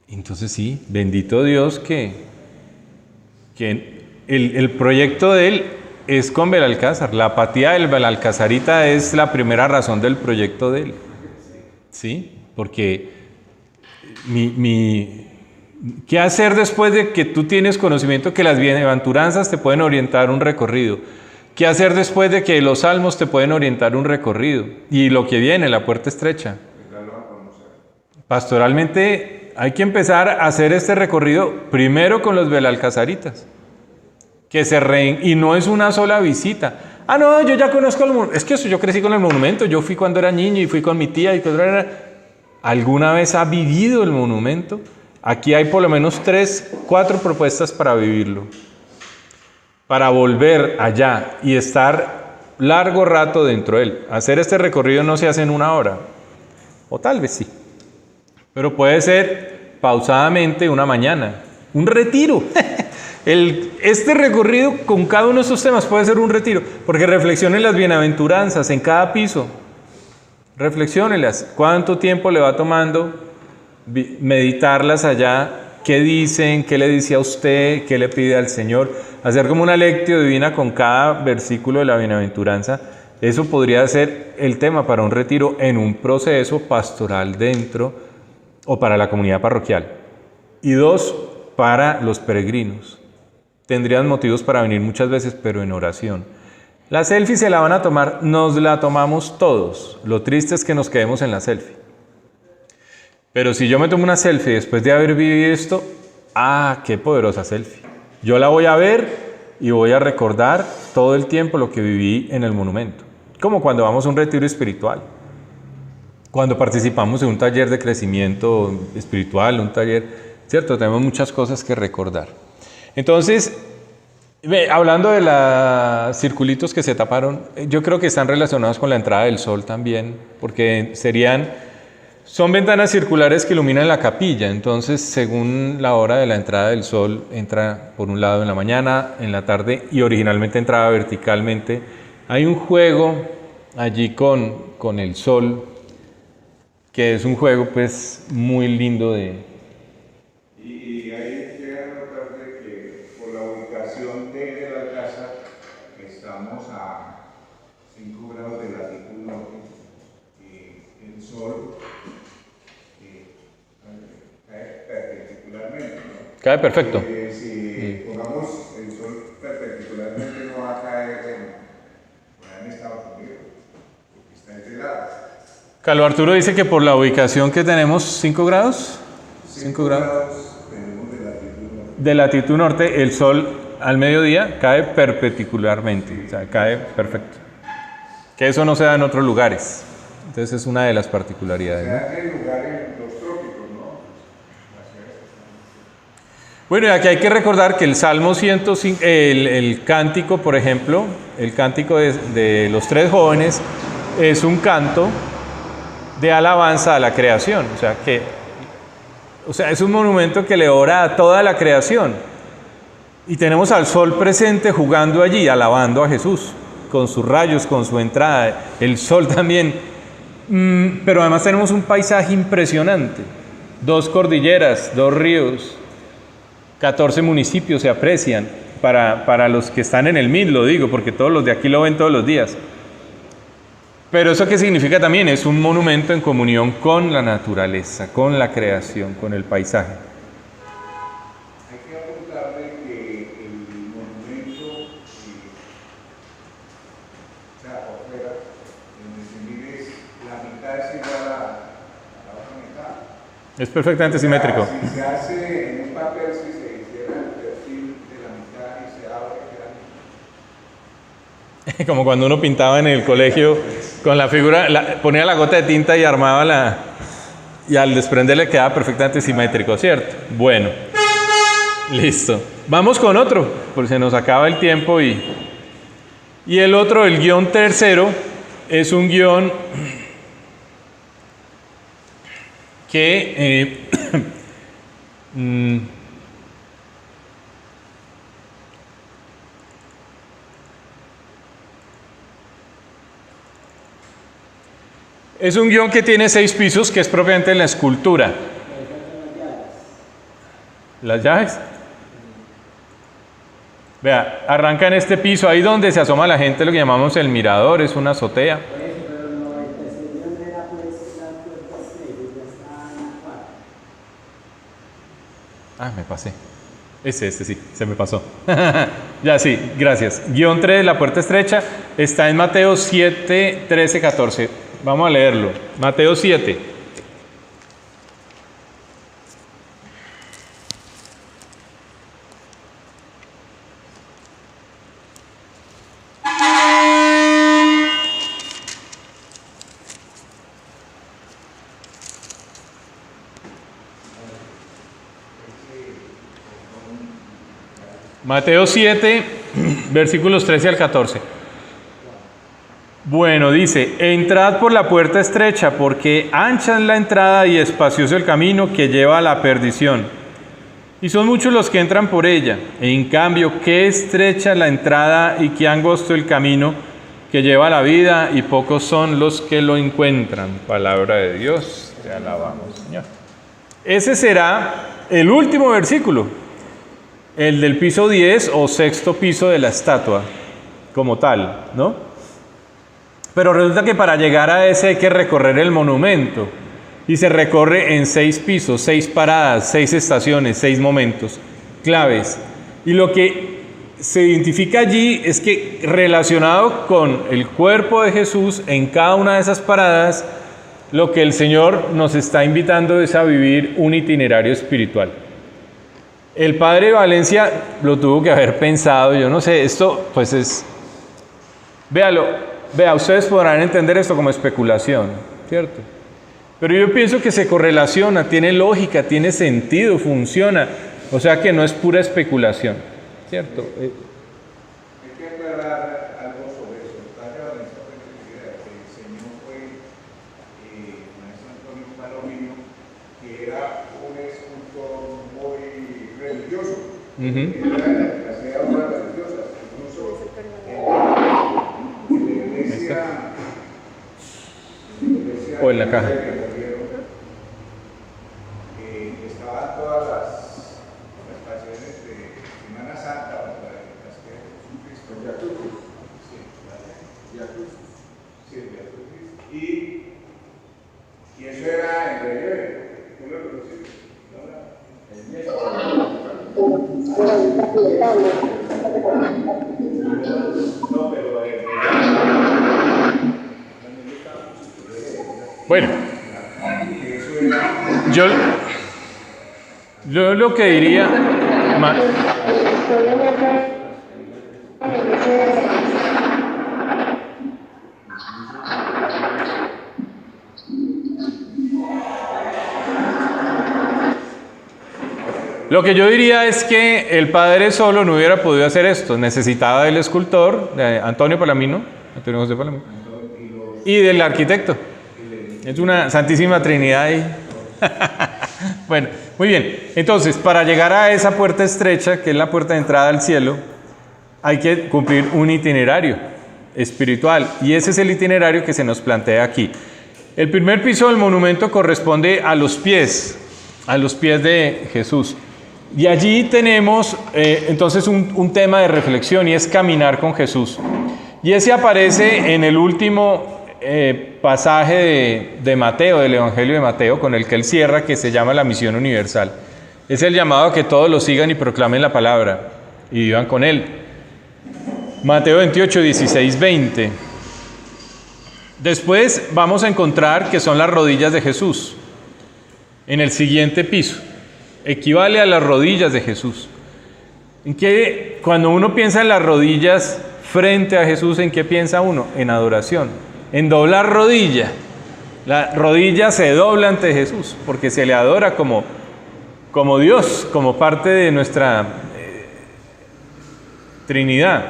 Entonces sí, bendito Dios que el proyecto de Él es con Belalcázar. La apatía del Belalcázarita es la primera razón del proyecto de Él. ¿Sí? Porque ¿qué hacer después de que tú tienes conocimiento que las bienaventuranzas te pueden orientar un recorrido? ¿Qué hacer después de que los salmos te pueden orientar un recorrido? Y lo que viene, la puerta estrecha. Pastoralmente hay que empezar a hacer este recorrido primero con los belalcazaritas. Y no es una sola visita. Ah, no, yo ya conozco el monumento. Es que yo crecí con el monumento. Yo fui cuando era niño y fui con mi tía. ¿Alguna vez ha vivido el monumento? Aquí hay por lo menos 3, 4 propuestas para vivirlo. Para volver allá y estar largo rato dentro de él. Hacer este recorrido no se hace en 1 hora. O tal vez sí. Pero puede ser pausadamente una mañana. Un retiro. Este recorrido con cada uno de estos temas puede ser un retiro, porque reflexionen las bienaventuranzas en cada piso. Reflexiónenlas. ¿Cuánto tiempo le va tomando meditarlas allá? ¿Qué dicen? ¿Qué le dice a usted? ¿Qué le pide al Señor? Hacer como una lectio divina con cada versículo de la bienaventuranza. Eso podría ser el tema para un retiro en un proceso pastoral dentro o para la comunidad parroquial. Y 2, para los peregrinos. Tendrían motivos para venir muchas veces, pero en oración. La selfie se la van a tomar, nos la tomamos todos. Lo triste es que nos quedemos en la selfie. Pero si yo me tomo una selfie después de haber vivido esto, qué poderosa selfie. Yo la voy a ver y voy a recordar todo el tiempo lo que viví en el monumento. Como cuando vamos a un retiro espiritual. Cuando participamos en un taller de crecimiento espiritual, un taller, ¿cierto? Tenemos muchas cosas que recordar. Entonces, hablando de los circulitos que se taparon, yo creo que están relacionados con la entrada del sol también, porque son ventanas circulares que iluminan la capilla. Entonces, según la hora de la entrada del sol, entra por un lado en la mañana, en la tarde, y originalmente entraba verticalmente. Hay un juego allí con el sol, que es un juego pues muy lindo de... Y ahí llega a notar de que por la ubicación de la casa estamos a 5 grados de latitud norte y el sol cae perpendicularmente, ¿no? Cae perfecto. Si pongamos el sol perpendicularmente no va a caer en Estados Unidos, porque está integrado. Carlos Arturo dice que por la ubicación que tenemos, 5 grados. 5 grados tenemos de latitud norte, el sol al mediodía cae perpendicularmente, o sea, cae perfecto. Que eso no se da en otros lugares. Entonces es una de las particularidades, ¿no? Se da en lugares los trópicos, ¿no? Bueno, y aquí hay que recordar que el Salmo 105, el cántico, por ejemplo, el cántico de los 3 jóvenes, es un canto de alabanza a la creación. O sea, es un monumento que le ora a toda la creación. Y tenemos al sol presente jugando allí, alabando a Jesús, con sus rayos, con su entrada. El sol también. Pero además tenemos un paisaje impresionante. 2 cordilleras, 2 ríos, 14 municipios se aprecian. Para los que están en el MIN, lo digo, porque todos los de aquí lo ven todos los días. Pero ¿eso qué significa también? Es un monumento en comunión con la naturaleza, con la creación, con el paisaje. Hay que apuntarle que el monumento, afuera, donde se mide la mitad es igual a la otra mitad. Es perfectamente simétrico. Si se hace en un papel, si se hiciera el perfil de la mitad y se abre, Como cuando uno pintaba en el colegio con la figura, ponía la gota de tinta y armaba y al desprenderle quedaba perfectamente simétrico, ¿cierto? Bueno, Listo. Vamos con otro, porque se nos acaba el tiempo y el otro, el guión tercero, es un guión que es un guión que tiene 6 pisos, que es propiamente la escultura. ¿Las llaves? Vea, arranca en este piso, ahí donde se asoma la gente, lo que llamamos el mirador, es una azotea. Ah, me pasé. Este sí, se me pasó. Ya sí, gracias. Guión 3, la puerta estrecha, está en Mateo 7, 13, 14. Vamos a leerlo. Mateo 7. Mateo 7, versículos 13 al 14. Bueno, dice, entrad por la puerta estrecha, porque ancha es la entrada y espacioso el camino que lleva a la perdición. Y son muchos los que entran por ella. En cambio, qué estrecha la entrada y qué angosto el camino que lleva a la vida, y pocos son los que lo encuentran. Palabra de Dios, te alabamos, Señor. Ese será el último versículo. El del piso 10 o sexto piso de la estatua, como tal, ¿no? Pero resulta que para llegar a ese hay que recorrer el monumento. Y se recorre en 6 pisos, 6 paradas, 6 estaciones, 6 momentos claves. Y lo que se identifica allí es que relacionado con el cuerpo de Jesús, en cada una de esas paradas, lo que el Señor nos está invitando es a vivir un itinerario espiritual. El padre Valencia lo tuvo que haber pensado, yo no sé, esto pues es... Vea, ustedes podrán entender esto como especulación, ¿cierto? Pero yo pienso que se correlaciona, tiene lógica, tiene sentido, funciona, o sea que no es pura especulación, ¿cierto? Hay que aclarar algo sobre eso. El padre Valencia fue que el Señor fue maestro Antonio Palomino, que era un escultor muy religioso. Hacía obras religiosas, incluso en la iglesia O en la caja. Estaban todas las canciones de Semana Santa, las que Jesucristo. Via Crucis. Sí, Via Crucis. Y eso era en relieve. ¿Tú lo conociste? No, pero Bueno, yo lo que diría... Lo que yo diría es que el padre solo no hubiera podido hacer esto, necesitaba del escultor, de Antonio Palomino, Antonio José Palomino, y del arquitecto. Es una santísima trinidad ahí. Bueno, muy bien. Entonces, para llegar a esa puerta estrecha, que es la puerta de entrada al cielo, hay que cumplir un itinerario espiritual, y ese es el itinerario que se nos plantea aquí. El primer piso del monumento corresponde a los pies de Jesús. Y allí tenemos entonces un tema de reflexión, y es caminar con Jesús. Y ese aparece en el último pasaje de Mateo, del Evangelio de Mateo, con el que él cierra, que se llama la misión universal. Es el llamado a que todos lo sigan y proclamen la palabra y vivan con él. Mateo 28, 16, 20. Después vamos a encontrar que son las rodillas de Jesús en el siguiente piso. Equivale a las rodillas de Jesús. ¿En qué, cuando uno piensa en las rodillas frente a Jesús, en qué piensa uno? En adoración, en doblar rodilla. La rodilla se dobla ante Jesús porque se le adora como como Dios, como parte de nuestra Trinidad.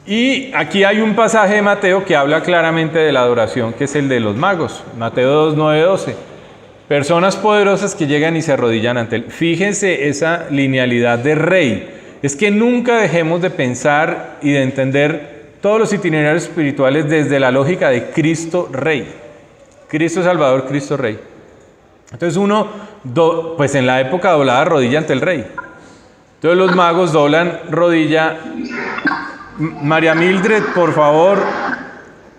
Y aquí hay un pasaje de Mateo que habla claramente de la adoración, que es el de los magos. Mateo 2, 9, 12. Personas poderosas que llegan y se arrodillan ante él. Fíjense esa linealidad de rey. Es que nunca dejemos de pensar y de entender todos los itinerarios espirituales desde la lógica de Cristo Rey. Cristo Salvador, Cristo Rey. Entonces uno, pues en la época doblaba rodilla ante el rey. Entonces los magos doblan rodilla. María Mildred, por favor,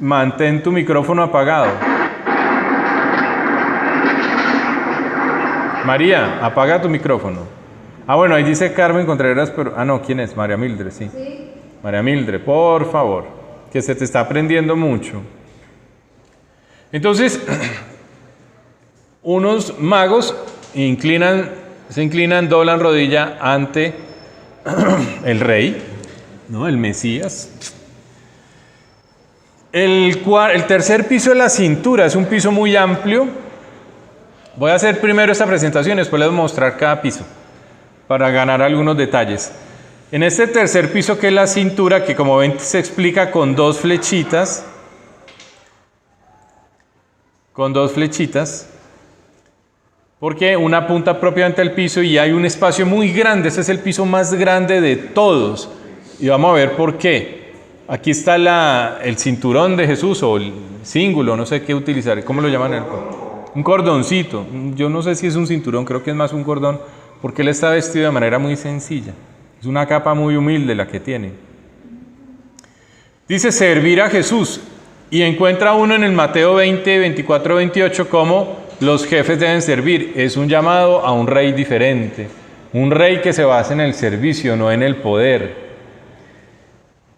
mantén tu micrófono apagado. María, apaga tu micrófono. Ah, bueno, ahí dice Carmen Contreras, pero... Ah, no, ¿quién es? María Mildred, sí. María Mildred, por favor, que se te está aprendiendo mucho. Entonces, unos magos se inclinan, doblan rodilla ante el rey, ¿no? El Mesías. El tercer piso de la cintura es un piso muy amplio. Voy a hacer primero esta presentación y después les voy a mostrar cada piso para ganar algunos detalles. En este tercer piso, que es la cintura, que como ven se explica con dos flechitas, porque una apunta propiamente al piso y hay un espacio muy grande. Este es el piso más grande de todos y vamos a ver por qué. Aquí está el cinturón de Jesús, o el cíngulo, no sé qué utilizar, ¿cómo lo llaman? Un cordoncito. Yo no sé si es un cinturón, creo que es más un cordón, porque él está vestido de manera muy sencilla. Es una capa muy humilde la que tiene. Dice servir a Jesús. Y encuentra uno en el Mateo 20, 24, 28 cómo los jefes deben servir. Es un llamado a un rey diferente. Un rey que se basa en el servicio, no en el poder.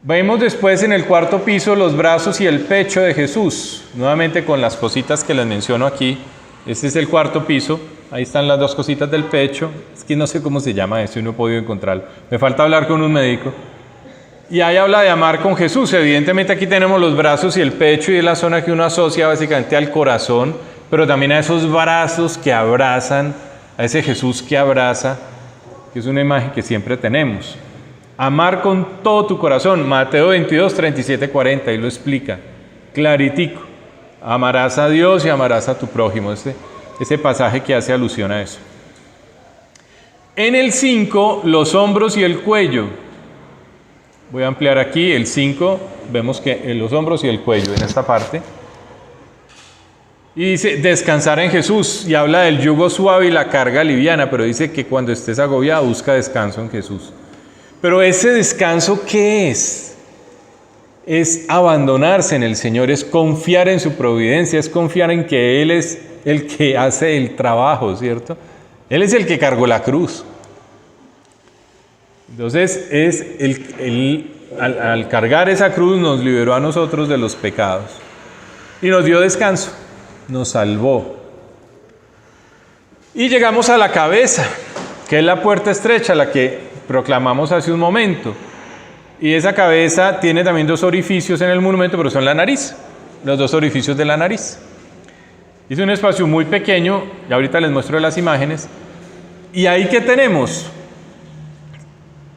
Vemos después en el cuarto piso los brazos y el pecho de Jesús. Nuevamente con las cositas que les menciono aquí. Este es el cuarto piso. Ahí están las dos cositas del pecho. Es que no sé cómo se llama eso y no he podido encontrarlo. Me falta hablar con un médico. Y ahí habla de amar con Jesús. Evidentemente aquí tenemos los brazos y el pecho, y es la zona que uno asocia básicamente al corazón, pero también a esos brazos que abrazan, a ese Jesús que abraza, que es una imagen que siempre tenemos. Amar con todo tu corazón. Mateo 22, 37, 40, y lo explica claritico. Amarás a Dios y amarás a tu prójimo. Ese pasaje que hace alusión a eso. En el 5, los hombros y el cuello. Voy a ampliar aquí el 5, vemos que los hombros y el cuello en esta parte. Y dice descansar en Jesús, y habla del yugo suave y la carga liviana, pero dice que cuando estés agobiado busca descanso en Jesús. Pero ese descanso, ¿qué es? Es abandonarse en el Señor, es confiar en su providencia, es confiar en que Él es el que hace el trabajo, ¿cierto? Él es el que cargó la cruz. Entonces, al cargar esa cruz nos liberó a nosotros de los pecados y nos dio descanso, nos salvó. Y llegamos a la cabeza, que es la puerta estrecha, la que proclamamos hace un momento. Y esa cabeza tiene también dos orificios en el monumento, pero son la nariz, los dos orificios de la nariz. Es un espacio muy pequeño, y ahorita les muestro las imágenes. ¿Y ahí qué tenemos?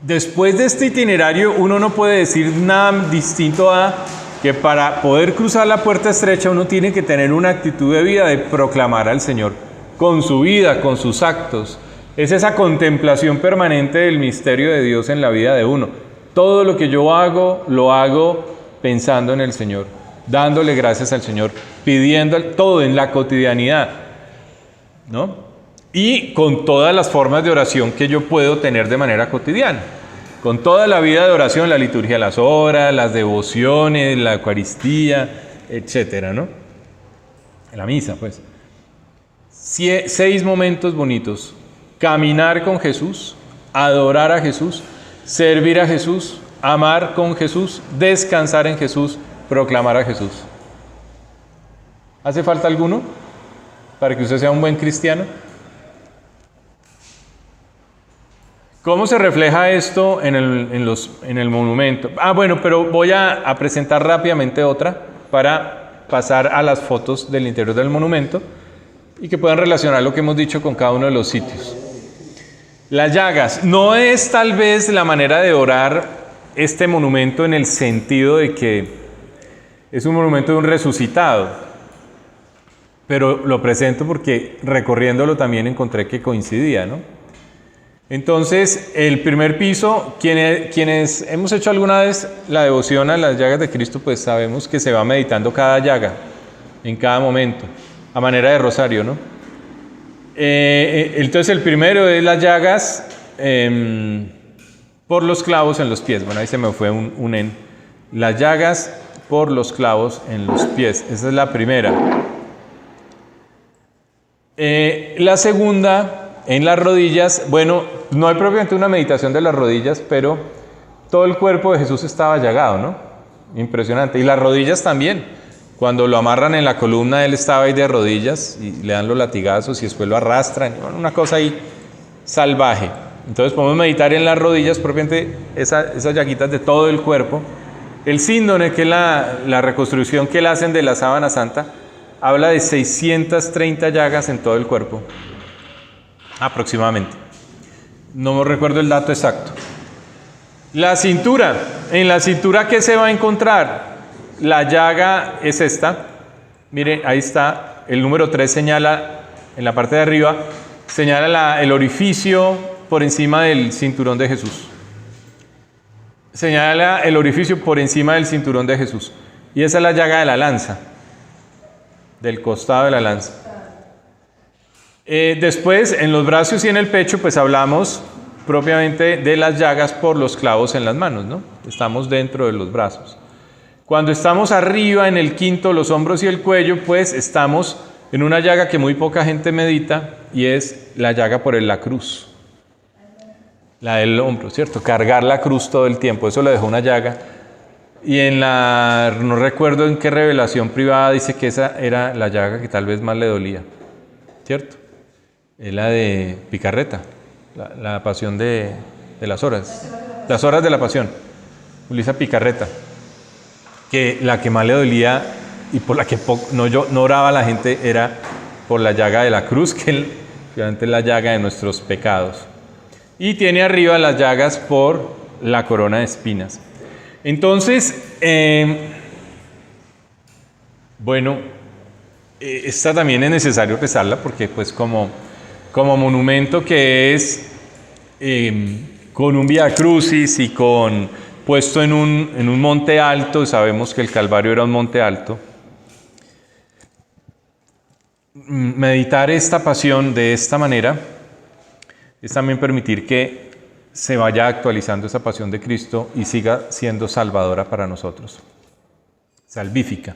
Después de este itinerario, uno no puede decir nada distinto a que para poder cruzar la puerta estrecha uno tiene que tener una actitud de vida de proclamar al Señor, con su vida, con sus actos. Es esa contemplación permanente del misterio de Dios en la vida de uno. Todo lo que yo hago, lo hago pensando en el Señor, dándole gracias al Señor, pidiendo todo en la cotidianidad, ¿no? Y con todas las formas de oración que yo puedo tener de manera cotidiana. Con toda la vida de oración, la liturgia de las horas, las devociones, la Eucaristía, etcétera, ¿no? La misa, pues. 6 momentos bonitos. Caminar con Jesús, adorar a Jesús, servir a Jesús, amar con Jesús, descansar en Jesús, proclamar a Jesús. ¿Hace falta alguno para que usted sea un buen cristiano? ¿Cómo se refleja esto en el monumento? Bueno, pero voy a presentar rápidamente otra para pasar a las fotos del interior del monumento y que puedan relacionar lo que hemos dicho con cada uno de los sitios. Las llagas. No es tal vez la manera de orar este monumento en el sentido de que es un monumento de un resucitado, pero lo presento porque recorriéndolo también encontré que coincidía, ¿no? Entonces, el primer piso, quienes hemos hecho alguna vez la devoción a las llagas de Cristo, pues sabemos que se va meditando cada llaga en cada momento, a manera de rosario, ¿no? Entonces, el primero es las llagas por los clavos en los pies. Bueno, ahí se me fue un en. Las llagas por los clavos en los pies. Esa es la primera. La segunda, en las rodillas, bueno, no hay propiamente una meditación de las rodillas, pero todo el cuerpo de Jesús estaba llagado, ¿no? Impresionante. Y las rodillas también. Cuando lo amarran en la columna, él estaba ahí de rodillas y le dan los latigazos y después lo arrastran. Bueno, una cosa ahí salvaje. Entonces podemos meditar en las rodillas, propiamente esas llaguitas de todo el cuerpo. El síndone, que es la reconstrucción que le hacen de la sábana santa, habla de 630 llagas en todo el cuerpo, aproximadamente. No recuerdo el dato exacto. La cintura. En la cintura, ¿qué se va a encontrar? La llaga es esta. Mire, ahí está. El número 3 señala, en la parte de arriba, señala el orificio por encima del cinturón de Jesús. Señala el orificio por encima del cinturón de Jesús. Y esa es la llaga de la lanza, del costado de la lanza. Después, en los brazos y en el pecho, pues hablamos propiamente de las llagas por los clavos en las manos, ¿no? Estamos dentro de los brazos. Cuando estamos arriba, en el quinto, los hombros y el cuello, pues estamos en una llaga que muy poca gente medita, y es la llaga por la cruz. La del hombro, ¿cierto? Cargar la cruz todo el tiempo, eso le dejó una llaga. Y no recuerdo en qué revelación privada dice que esa era la llaga que tal vez más le dolía, ¿cierto? Es la de Picarreta, la pasión de las horas de la pasión, Ulisa Picarreta, que la que más le dolía y por la que no oraba la gente era por la llaga de la cruz, que obviamente es la llaga de nuestros pecados. Y tiene arriba las llagas por la corona de espinas. Entonces, bueno, esta también es necesario rezarla porque pues como monumento que es con un Vía Crucis y puesto en un monte alto, sabemos que el Calvario era un monte alto. Meditar esta pasión de esta manera es también permitir que se vaya actualizando esa pasión de Cristo y siga siendo salvadora para nosotros, salvífica.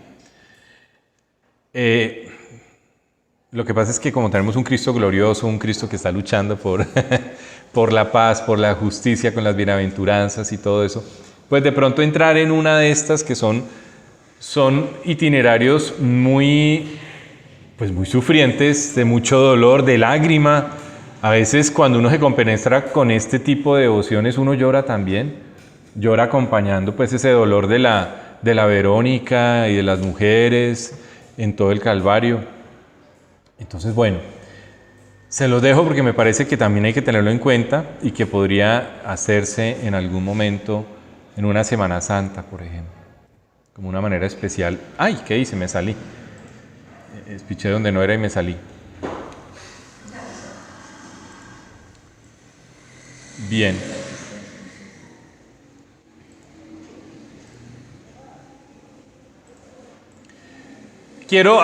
Lo que pasa es que como tenemos un Cristo glorioso, un Cristo que está luchando por la paz, por la justicia, con las bienaventuranzas y todo eso, pues de pronto entrar en una de estas que son itinerarios muy sufrientes, de mucho dolor, de lágrima. A veces cuando uno se compenetra con este tipo de devociones, uno llora también, llora acompañando pues ese dolor de la Verónica y de las mujeres en todo el Calvario. Entonces, bueno, se los dejo porque me parece que también hay que tenerlo en cuenta y que podría hacerse en algún momento en una Semana Santa, por ejemplo, como una manera especial. ¡Ay! ¿Qué hice? Me salí. Espiché donde no era y me salí. Bien. Quiero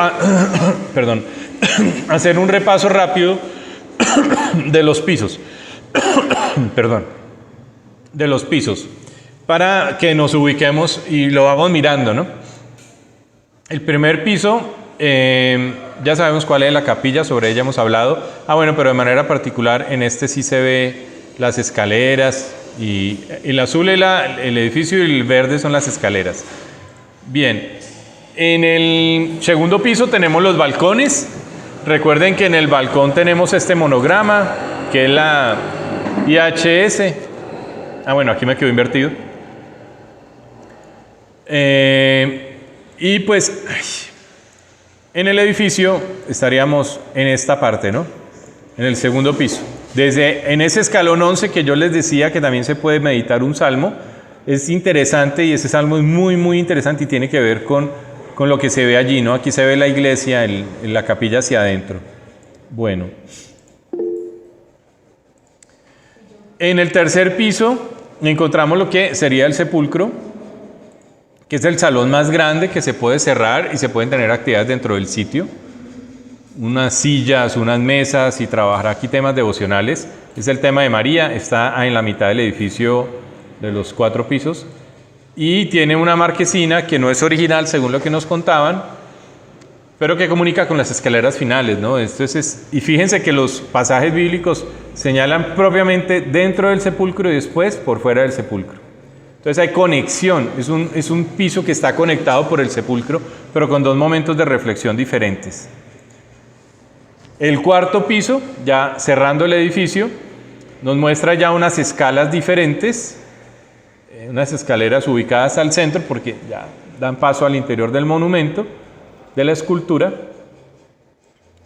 hacer un repaso rápido de los pisos. De los pisos, para que nos ubiquemos y lo vamos mirando, ¿no? El primer piso, ya sabemos cuál es la capilla, sobre ella hemos hablado. Bueno, pero de manera particular en este sí se ve las escaleras, y el azul es el edificio y el verde son las escaleras. Bien, en el segundo piso tenemos los balcones. Recuerden que en el balcón tenemos este monograma, que es la IHS. Bueno, aquí me quedó invertido. Y pues, en el edificio estaríamos en esta parte, ¿no? En el segundo piso. en ese escalón 11 que yo les decía que también se puede meditar un salmo, es interesante y ese salmo es muy, muy interesante y tiene que ver con lo que se ve allí, ¿no? Aquí se ve la iglesia, en la capilla hacia adentro. Bueno. En el tercer piso encontramos lo que sería el sepulcro, que es el salón más grande que se puede cerrar y se pueden tener actividades dentro del sitio. Unas sillas, unas mesas y trabajar aquí temas devocionales. Es el tema de María, está en la mitad del edificio de los 4 pisos y tiene una marquesina que no es original según lo que nos contaban, pero que comunica con las escaleras finales, ¿no? Y fíjense que los pasajes bíblicos señalan propiamente dentro del sepulcro y después por fuera del sepulcro. Entonces hay conexión, es un piso que está conectado por el sepulcro, pero con 2 momentos de reflexión diferentes. El cuarto piso, ya cerrando el edificio, nos muestra ya unas escalas diferentes, unas escaleras ubicadas al centro porque ya dan paso al interior del monumento, de la escultura.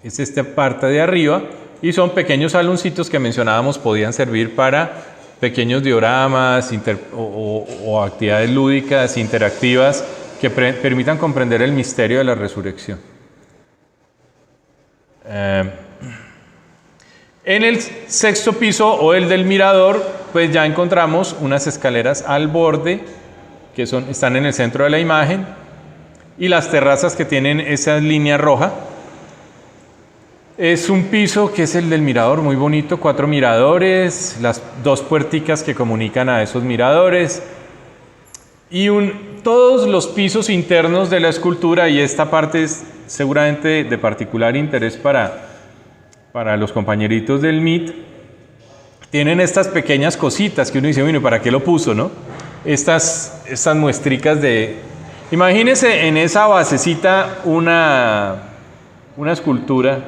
Es esta parte de arriba y son pequeños saloncitos que mencionábamos podían servir para pequeños dioramas o actividades lúdicas, interactivas que permitan comprender el misterio de la resurrección. En el sexto piso o el del mirador, pues ya encontramos unas escaleras al borde que están en el centro de la imagen y las terrazas que tienen esa línea roja. Es un piso que es el del mirador, muy bonito, 4 miradores, las 2 puerticas que comunican a esos miradores y todos los pisos internos de la escultura, y esta parte es seguramente de particular interés para los compañeritos del MIT, tienen estas pequeñas cositas que uno dice, bueno, ¿para qué lo puso, no? Estas muestricas de... Imagínense en esa basecita una escultura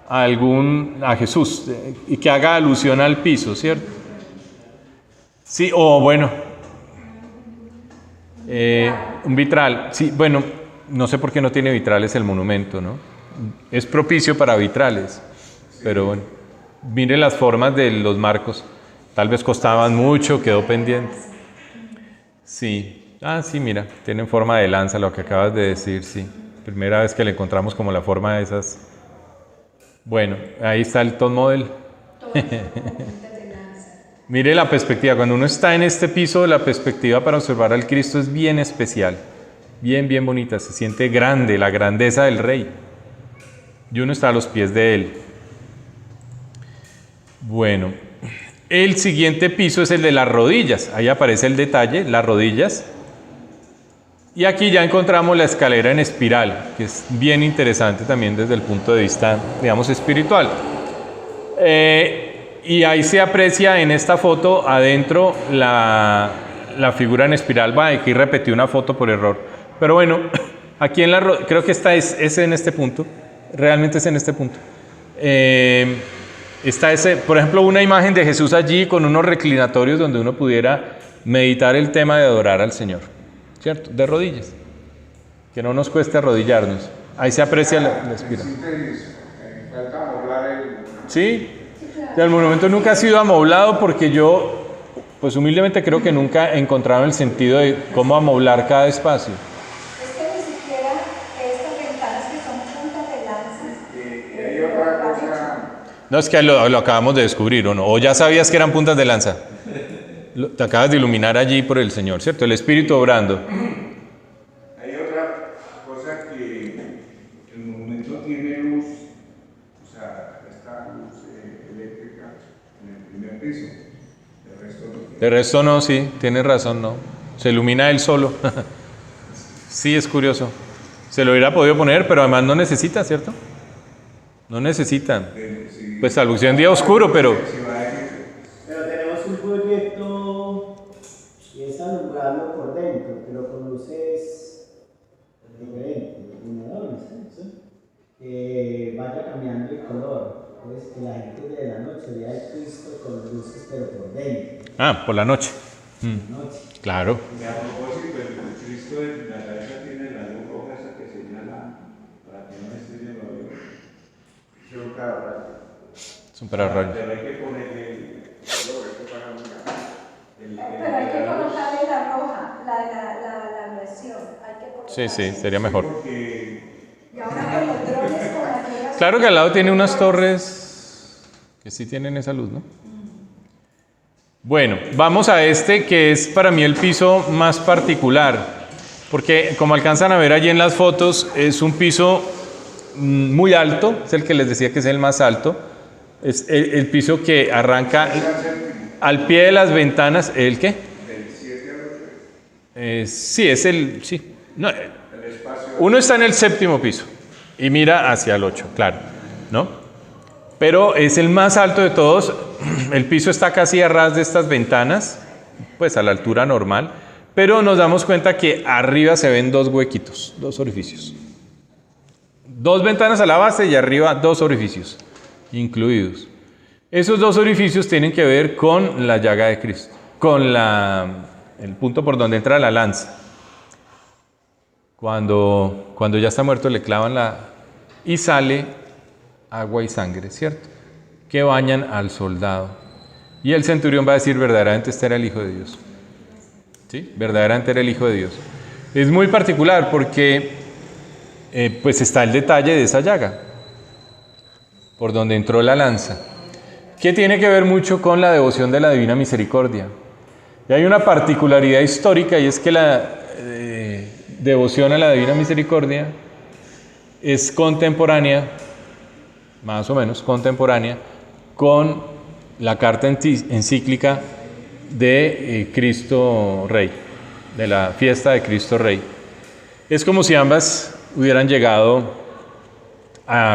a Jesús y que haga alusión al piso, ¿cierto? Sí, o bueno, un vitral. Sí, bueno, no sé por qué no tiene vitrales el monumento, ¿no? Es propicio para vitrales, pero bueno, mire las formas de los marcos. Tal vez costaban mucho, quedó pendiente. Sí, sí, mira, tienen forma de lanza, lo que acabas de decir, sí. Primera vez que le encontramos como la forma de esas. Bueno, ahí está el top model. Mire la perspectiva, cuando uno está en este piso, la perspectiva para observar al Cristo es bien especial, bien, bien bonita, se siente grande, la grandeza del Rey. Y uno está a los pies de Él. Bueno, el siguiente piso es el de las rodillas, ahí aparece el detalle, las rodillas. Y aquí ya encontramos la escalera en espiral, que es bien interesante también desde el punto de vista, digamos, espiritual. Y ahí se aprecia en esta foto adentro la figura en espiral. Aquí repetí una foto por error. Pero bueno, aquí creo que esta es en este punto. Realmente es en este punto. Está por ejemplo, una imagen de Jesús allí con unos reclinatorios donde uno pudiera meditar el tema de adorar al Señor. ¿Cierto? De rodillas. Que no nos cueste arrodillarnos. Ahí se aprecia la espiral. Falta amoblar Sí. El monumento nunca ha sido amoblado porque yo, pues humildemente creo que nunca he encontrado el sentido de cómo amoblar cada espacio. Es que ni siquiera estas ventanas que son puntas de lanza. Y hay otra cosa. No, es que lo acabamos de descubrir, ¿o no? O ya sabías que eran puntas de lanza. Te acabas de iluminar allí por el Señor, ¿cierto? El Espíritu obrando. Hay otra cosa que el monumento tiene luz, o sea, esta luz eléctrica en el primer piso. De resto no, sí, tienes razón, no. Se ilumina él solo. Sí, es curioso. Se lo hubiera podido poner, pero además no necesita, ¿cierto? No necesita. Pues salvo que sea un día oscuro, pero... Pero tenemos un proyecto y es alumbrarlo por dentro, pero con luces diferentes, iluminadores, ¿sí? Que vaya cambiando el color. Entonces, que la gente de la noche vea el Cristo con luces, pero por dentro. Por la noche. Noche. Claro. Y a propósito, el Cristo de la iglesia tiene la luz roja esa que señala para que no esté lleno de luz. Yo cada rato. Es un pararrayos. Pero hay que ponerle Pero hay que colocarle la roja, la versión. Hay que colocarle. Sí, sería mejor. Y ahora con los drones, con las nuevas. Claro que al lado tiene unas torres que sí tienen esa luz, ¿no? Bueno, vamos a este que es para mí el piso más particular, porque como alcanzan a ver allí en las fotos, es un piso muy alto, es el que les decía que es el más alto, es el piso que arranca al pie de las ventanas. ¿El qué? del 7 al 8. Sí, es el... Sí. No, uno está en el 7º piso y mira hacia el 8, claro, ¿no? Pero es el más alto de todos. El piso está casi a ras de estas ventanas, pues a la altura normal, pero nos damos cuenta que arriba se ven dos huequitos, dos orificios. Dos ventanas a la base y arriba dos orificios incluidos. Esos dos orificios tienen que ver con la llaga de Cristo, con el punto por donde entra la lanza. Cuando ya está muerto le clavan y sale agua y sangre, ¿cierto? Que bañan al soldado. Y el centurión va a decir, verdaderamente este era el Hijo de Dios. ¿Sí? Verdaderamente era el Hijo de Dios. Es muy particular porque pues está el detalle de esa llaga, por donde entró la lanza, que tiene que ver mucho con la devoción de la Divina Misericordia. Y hay una particularidad histórica, y es que la devoción a la Divina Misericordia es contemporánea, más o menos contemporánea, con la carta encíclica de Cristo Rey, de la fiesta de Cristo Rey. Es como si ambas hubieran llegado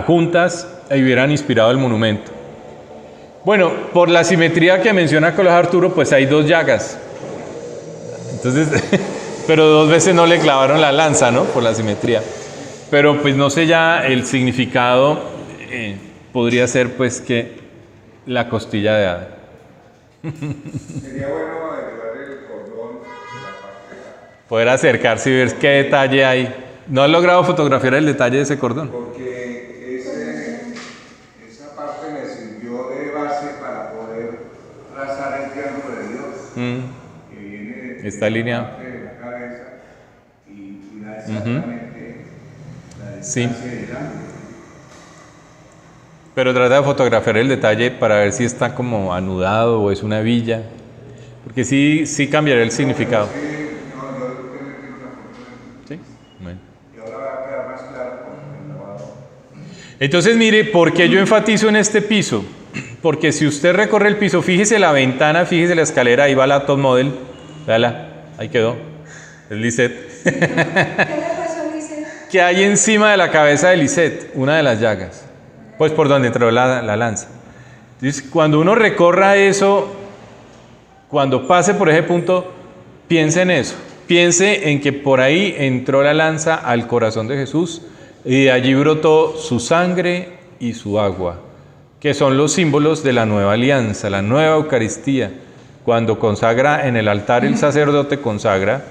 juntas y hubieran inspirado el monumento. Bueno, por la simetría que menciona Nicolás Arturo, pues hay dos llagas. Entonces, pero dos veces no le clavaron la lanza, ¿no? Por la simetría. Pero pues no sé ya el significado, podría ser pues que la costilla de Adán. Sería bueno llevar el cordón de la parte de acá. Poder acercarse y ver qué detalle hay. ¿No has logrado fotografiar el detalle de ese cordón? Porque esa parte me sirvió de base para poder trazar el triángulo de Dios, que viene de Está alineado. parte de la cabeza y da exactamente la Sí. distancia del ángulo. Pero trata de fotografiar el detalle para ver si está como anudado o es una villa. Porque sí cambiaría el significado. Sí, no, yo tengo que meter una foto ¿Sí? Bueno. y ahora va a quedar más claro con el lavado. Entonces mire, ¿por qué yo enfatizo en este piso? Porque si usted recorre el piso, fíjese la ventana, fíjese la escalera, ahí va la top model, véala, ahí quedó, es Lisette. ¿Qué le pasó, Lice? ¿Qué hay encima de la cabeza de Lisette? Una de las llagas, pues por donde entró la lanza. Entonces, cuando uno recorra eso, cuando pase por ese punto, piense en eso, piense en que por ahí entró la lanza al corazón de Jesús y de allí brotó su sangre y su agua, que son los símbolos de la nueva alianza, la nueva Eucaristía. Cuando consagra en el altar, el sacerdote consagra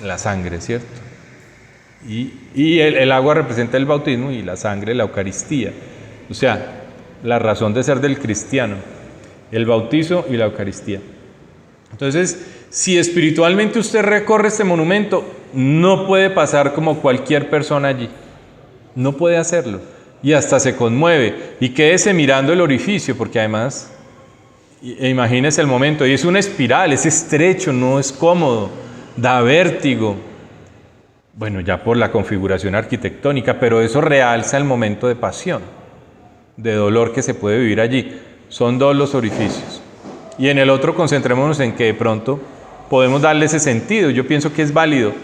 la sangre, ¿cierto? Y el agua representa el bautismo y la sangre la Eucaristía. O sea, la razón de ser del cristiano, el bautizo y la Eucaristía. Entonces, si espiritualmente usted recorre este monumento, no puede pasar como cualquier persona allí. No puede hacerlo. Y hasta se conmueve. Y quédese mirando el orificio, porque además, imagínese el momento, y es una espiral, es estrecho, no es cómodo, da vértigo. Bueno, ya por la configuración arquitectónica, pero eso realza el momento de pasión, de dolor que se puede vivir allí. Son dos los orificios. Y en el otro concentrémonos en que de pronto podemos darle ese sentido. Yo pienso que es válido.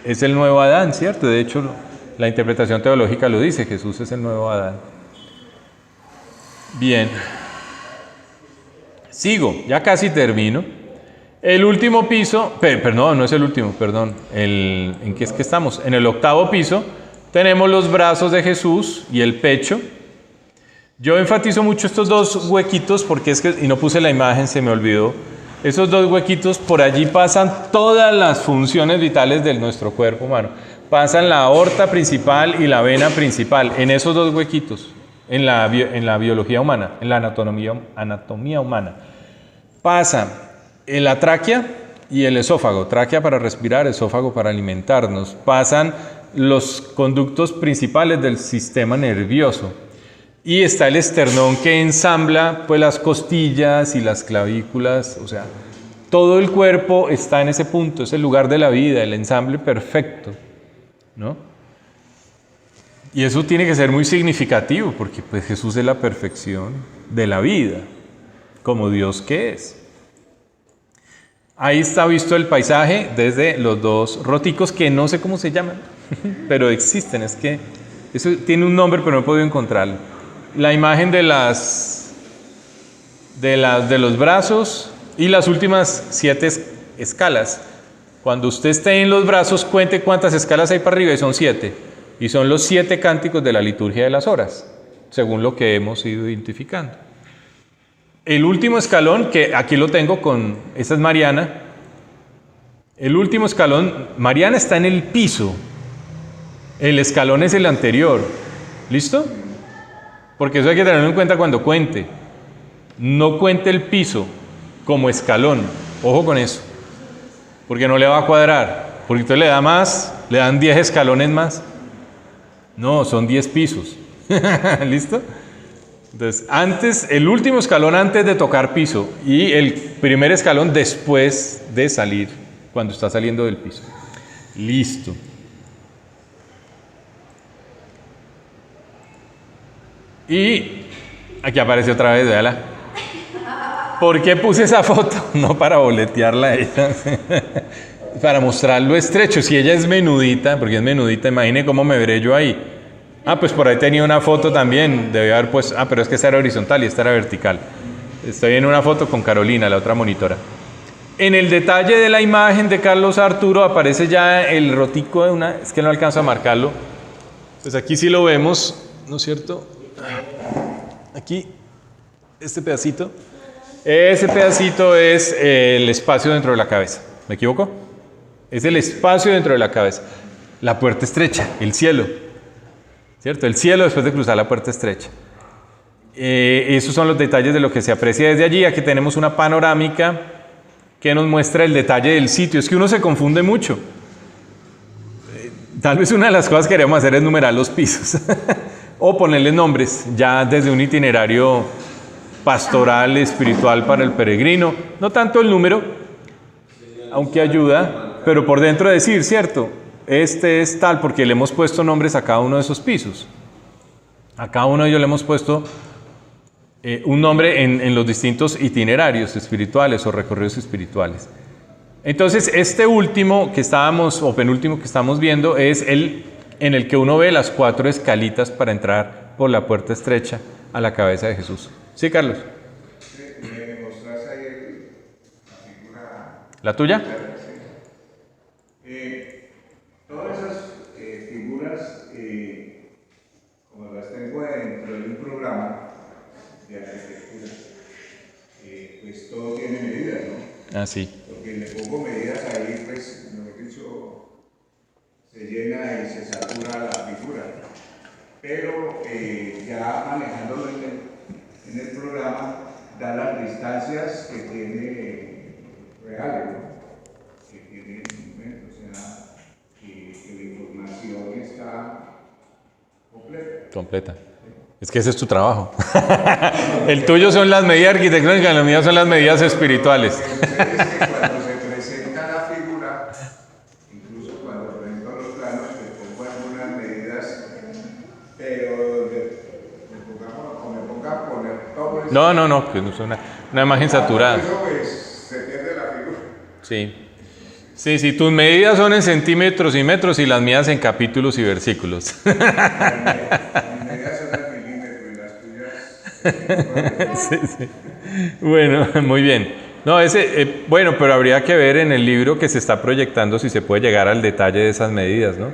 Es el nuevo Adán, ¿cierto? De hecho, la interpretación teológica lo dice, Jesús es el nuevo Adán. Bien. Sigo, ya casi termino. El último piso, perdón, no es el último, perdón. ¿En qué es que estamos? En el 8º piso tenemos los brazos de Jesús y el pecho. Yo enfatizo mucho estos dos huequitos porque es que, y no puse la imagen, se me olvidó. Esos dos huequitos, por allí pasan todas las funciones vitales de nuestro cuerpo humano. Pasan la aorta principal y la vena principal, en esos dos huequitos, en la biología humana, en la anatomía humana. Pasa en la tráquea y el esófago, tráquea para respirar, esófago para alimentarnos. Pasan los conductos principales del sistema nervioso. Y está el esternón que ensambla pues las costillas y las clavículas, o sea, todo el cuerpo está en ese punto, es el lugar de la vida, el ensamble perfecto, ¿no? Y eso tiene que ser muy significativo, porque pues Jesús es la perfección de la vida, como Dios que es. Ahí está visto el paisaje desde los dos roticos, que no sé cómo se llaman, pero existen, es que eso tiene un nombre, pero no he podido encontrarlo. La imagen de los brazos y las últimas 7 escalas. Cuando usted esté en los brazos, cuente cuántas escalas hay para arriba y son 7. Y son los 7 cánticos de la liturgia de las horas, según lo que hemos ido identificando. El último escalón, que aquí lo tengo con, esta es Mariana. El último escalón, Mariana está en el piso. El escalón es el anterior. ¿Listo? Porque eso hay que tenerlo en cuenta cuando cuente. No cuente el piso como escalón. Ojo con eso. Porque no le va a cuadrar. Porque entonces le da más, le dan 10 escalones más. No, son 10 pisos. ¿Listo? Entonces, el último escalón antes de tocar piso y el primer escalón después de salir, cuando está saliendo del piso. Listo. Y aquí aparece otra vez, véala. ¿Por qué puse esa foto? No para boletearla a ella, para mostrar lo estrecho. Si ella es menudita, porque es menudita, imagine cómo me veré yo ahí. Ah, pues por ahí tenía una foto también, debe haber puesto, pero es que esta era horizontal y esta era vertical. Estoy en una foto con Carolina, la otra monitora. En el detalle de la imagen de Carlos Arturo aparece ya el rotico de una, es que no alcanzo a marcarlo. Pues aquí sí lo vemos, ¿no es cierto? Aquí, este pedacito. Ese pedacito es el espacio dentro de la cabeza. ¿Me equivoco? Es el espacio dentro de la cabeza. La puerta estrecha, el cielo. ¿Cierto? El cielo después de cruzar la puerta estrecha. Esos son los detalles de lo que se aprecia desde allí. Aquí tenemos una panorámica que nos muestra el detalle del sitio. Es que uno se confunde mucho. Tal vez una de las cosas que queremos hacer es numerar los pisos o ponerles nombres ya desde un itinerario pastoral, espiritual para el peregrino. No tanto el número, aunque ayuda, pero por dentro decir, ¿cierto? Este es tal, porque le hemos puesto nombres a cada uno de esos pisos. A cada uno de ellos le hemos puesto un nombre en los distintos itinerarios espirituales o recorridos espirituales. Entonces, este último que estábamos, o penúltimo que estamos viendo, es el en el que uno ve las 4 escalitas para entrar por la puerta estrecha a la cabeza de Jesús. ¿Sí, Carlos? Me mostraste ahí la figura. ¿La tuya? Todas esas figuras, como las tengo dentro de un programa de arquitectura, pues todo tiene medidas, ¿no? Ah, sí. Porque le pongo medidas ahí, pues, mejor dicho, se llena y se satura la figura. Pero ya manejándolo en el programa, da las distancias que tiene reales, ¿no? Que tiene instrumentos, o sea, que la información está completa. Es que ese es tu trabajo. El tuyo son las medidas arquitectónicas, las mías son las medidas espirituales. Lo que sucede es que cuando se presenta la figura, incluso cuando presento los planos, le pongo algunas medidas, pero me ponga a poner todo eso. No, que no es una imagen saturada. Eso pues se pierde la figura. Sí. Sí, tus medidas son en centímetros y metros y las mías en capítulos y versículos. Mis medidas son en milímetros y las tuyas. Sí. Bueno, muy bien. No, bueno, pero habría que ver en el libro que se está proyectando si se puede llegar al detalle de esas medidas, ¿no?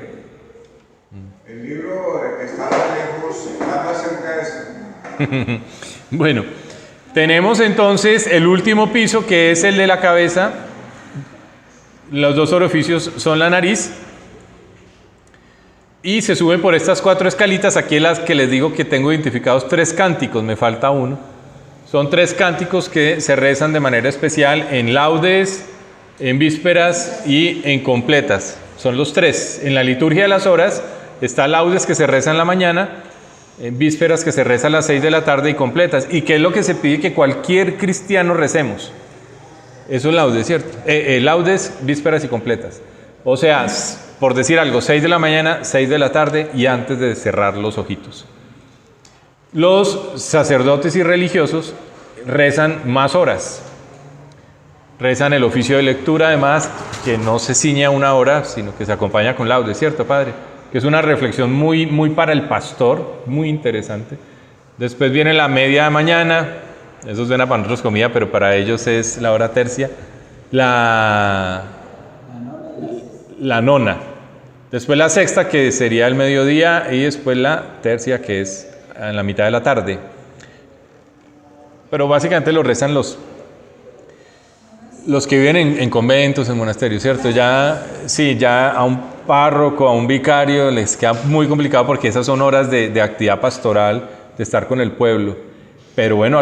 El libro está más lejos, está más cerca de eso. Bueno, tenemos entonces el último piso, que es el de la cabeza. Los 2 orificios son la nariz. Y se suben por estas 4 escalitas, aquí las que les digo que tengo identificados 3 cánticos, me falta uno. Son 3 cánticos que se rezan de manera especial en laudes, en vísperas y en completas. Son los 3. En la liturgia de las horas está laudes que se reza en la mañana, en vísperas que se reza a las 6 de la tarde y completas. ¿Y qué es lo que se pide que cualquier cristiano recemos? Eso es laudes, ¿cierto? Laudes, vísperas y completas. O sea, por decir algo, 6 de la mañana, 6 de la tarde y antes de cerrar los ojitos. Los sacerdotes y religiosos rezan más horas. Rezan el oficio de lectura, además, que no se ciñe a 1 hora, sino que se acompaña con laudes, ¿cierto, Padre? Que es una reflexión muy, muy para el pastor, muy interesante. Después viene la media de mañana, eso suena para nosotros comida, pero para ellos es la hora tercia. La nona. Después la sexta, que sería el mediodía, y después la tercia, que es en la mitad de la tarde. Pero básicamente lo rezan los que viven en conventos, en monasterios, ¿cierto? Ya a un párroco, a un vicario les queda muy complicado porque esas son horas de actividad pastoral, de estar con el pueblo. Pero bueno,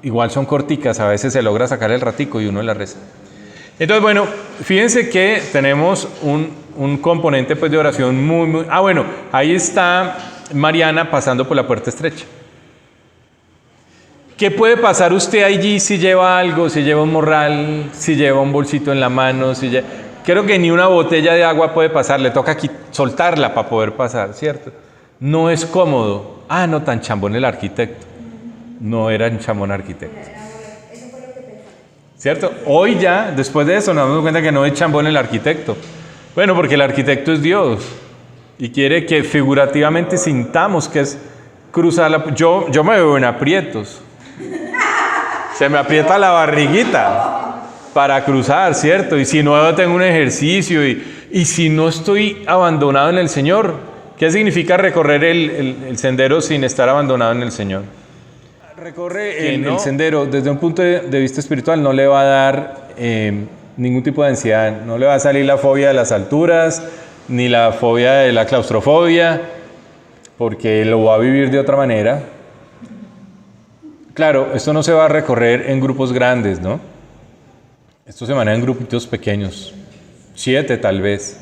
igual son corticas, a veces se logra sacar el ratico y uno la reza. Entonces, bueno, fíjense que tenemos un componente pues, de oración muy... Ah, bueno, ahí está Mariana pasando por la puerta estrecha. ¿Qué puede pasar usted allí si lleva algo, si lleva un morral, si lleva un bolsito en la mano? Creo que ni una botella de agua puede pasar, le toca aquí soltarla para poder pasar, ¿cierto? No es cómodo. Ah, no, tan chambón el arquitecto. No era un chambón arquitecto. ¿Cierto? Hoy ya, después de eso, nos damos cuenta que no es chambón el arquitecto. Bueno, porque el arquitecto es Dios y quiere que figurativamente sintamos que es cruzar la... Yo me veo en aprietos. Se me aprieta la barriguita para cruzar, ¿cierto? Y si no tengo un ejercicio y si no estoy abandonado en el Señor, ¿qué significa recorrer el sendero sin estar abandonado en el Señor? Recorre el sendero desde un punto de vista espiritual no le va a dar ningún tipo de ansiedad, no le va a salir la fobia de las alturas, ni la fobia de la claustrofobia, porque lo va a vivir de otra manera. Claro, esto no se va a recorrer en grupos grandes, ¿no? Esto se maneja en grupitos pequeños, 7 tal vez.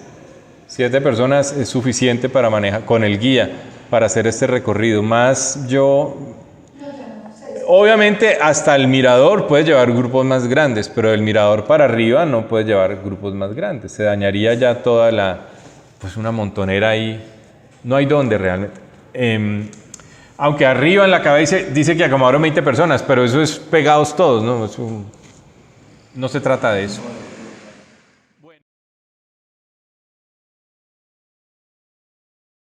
7 personas es suficiente para manejar, con el guía, para hacer este recorrido. Más obviamente hasta el mirador puede llevar grupos más grandes, pero del mirador para arriba no puede llevar grupos más grandes. Se dañaría ya toda una montonera ahí. No hay dónde realmente. Aunque arriba en la cabeza dice que acomodaron 20 personas, pero eso es pegados todos, ¿no? No se trata de eso.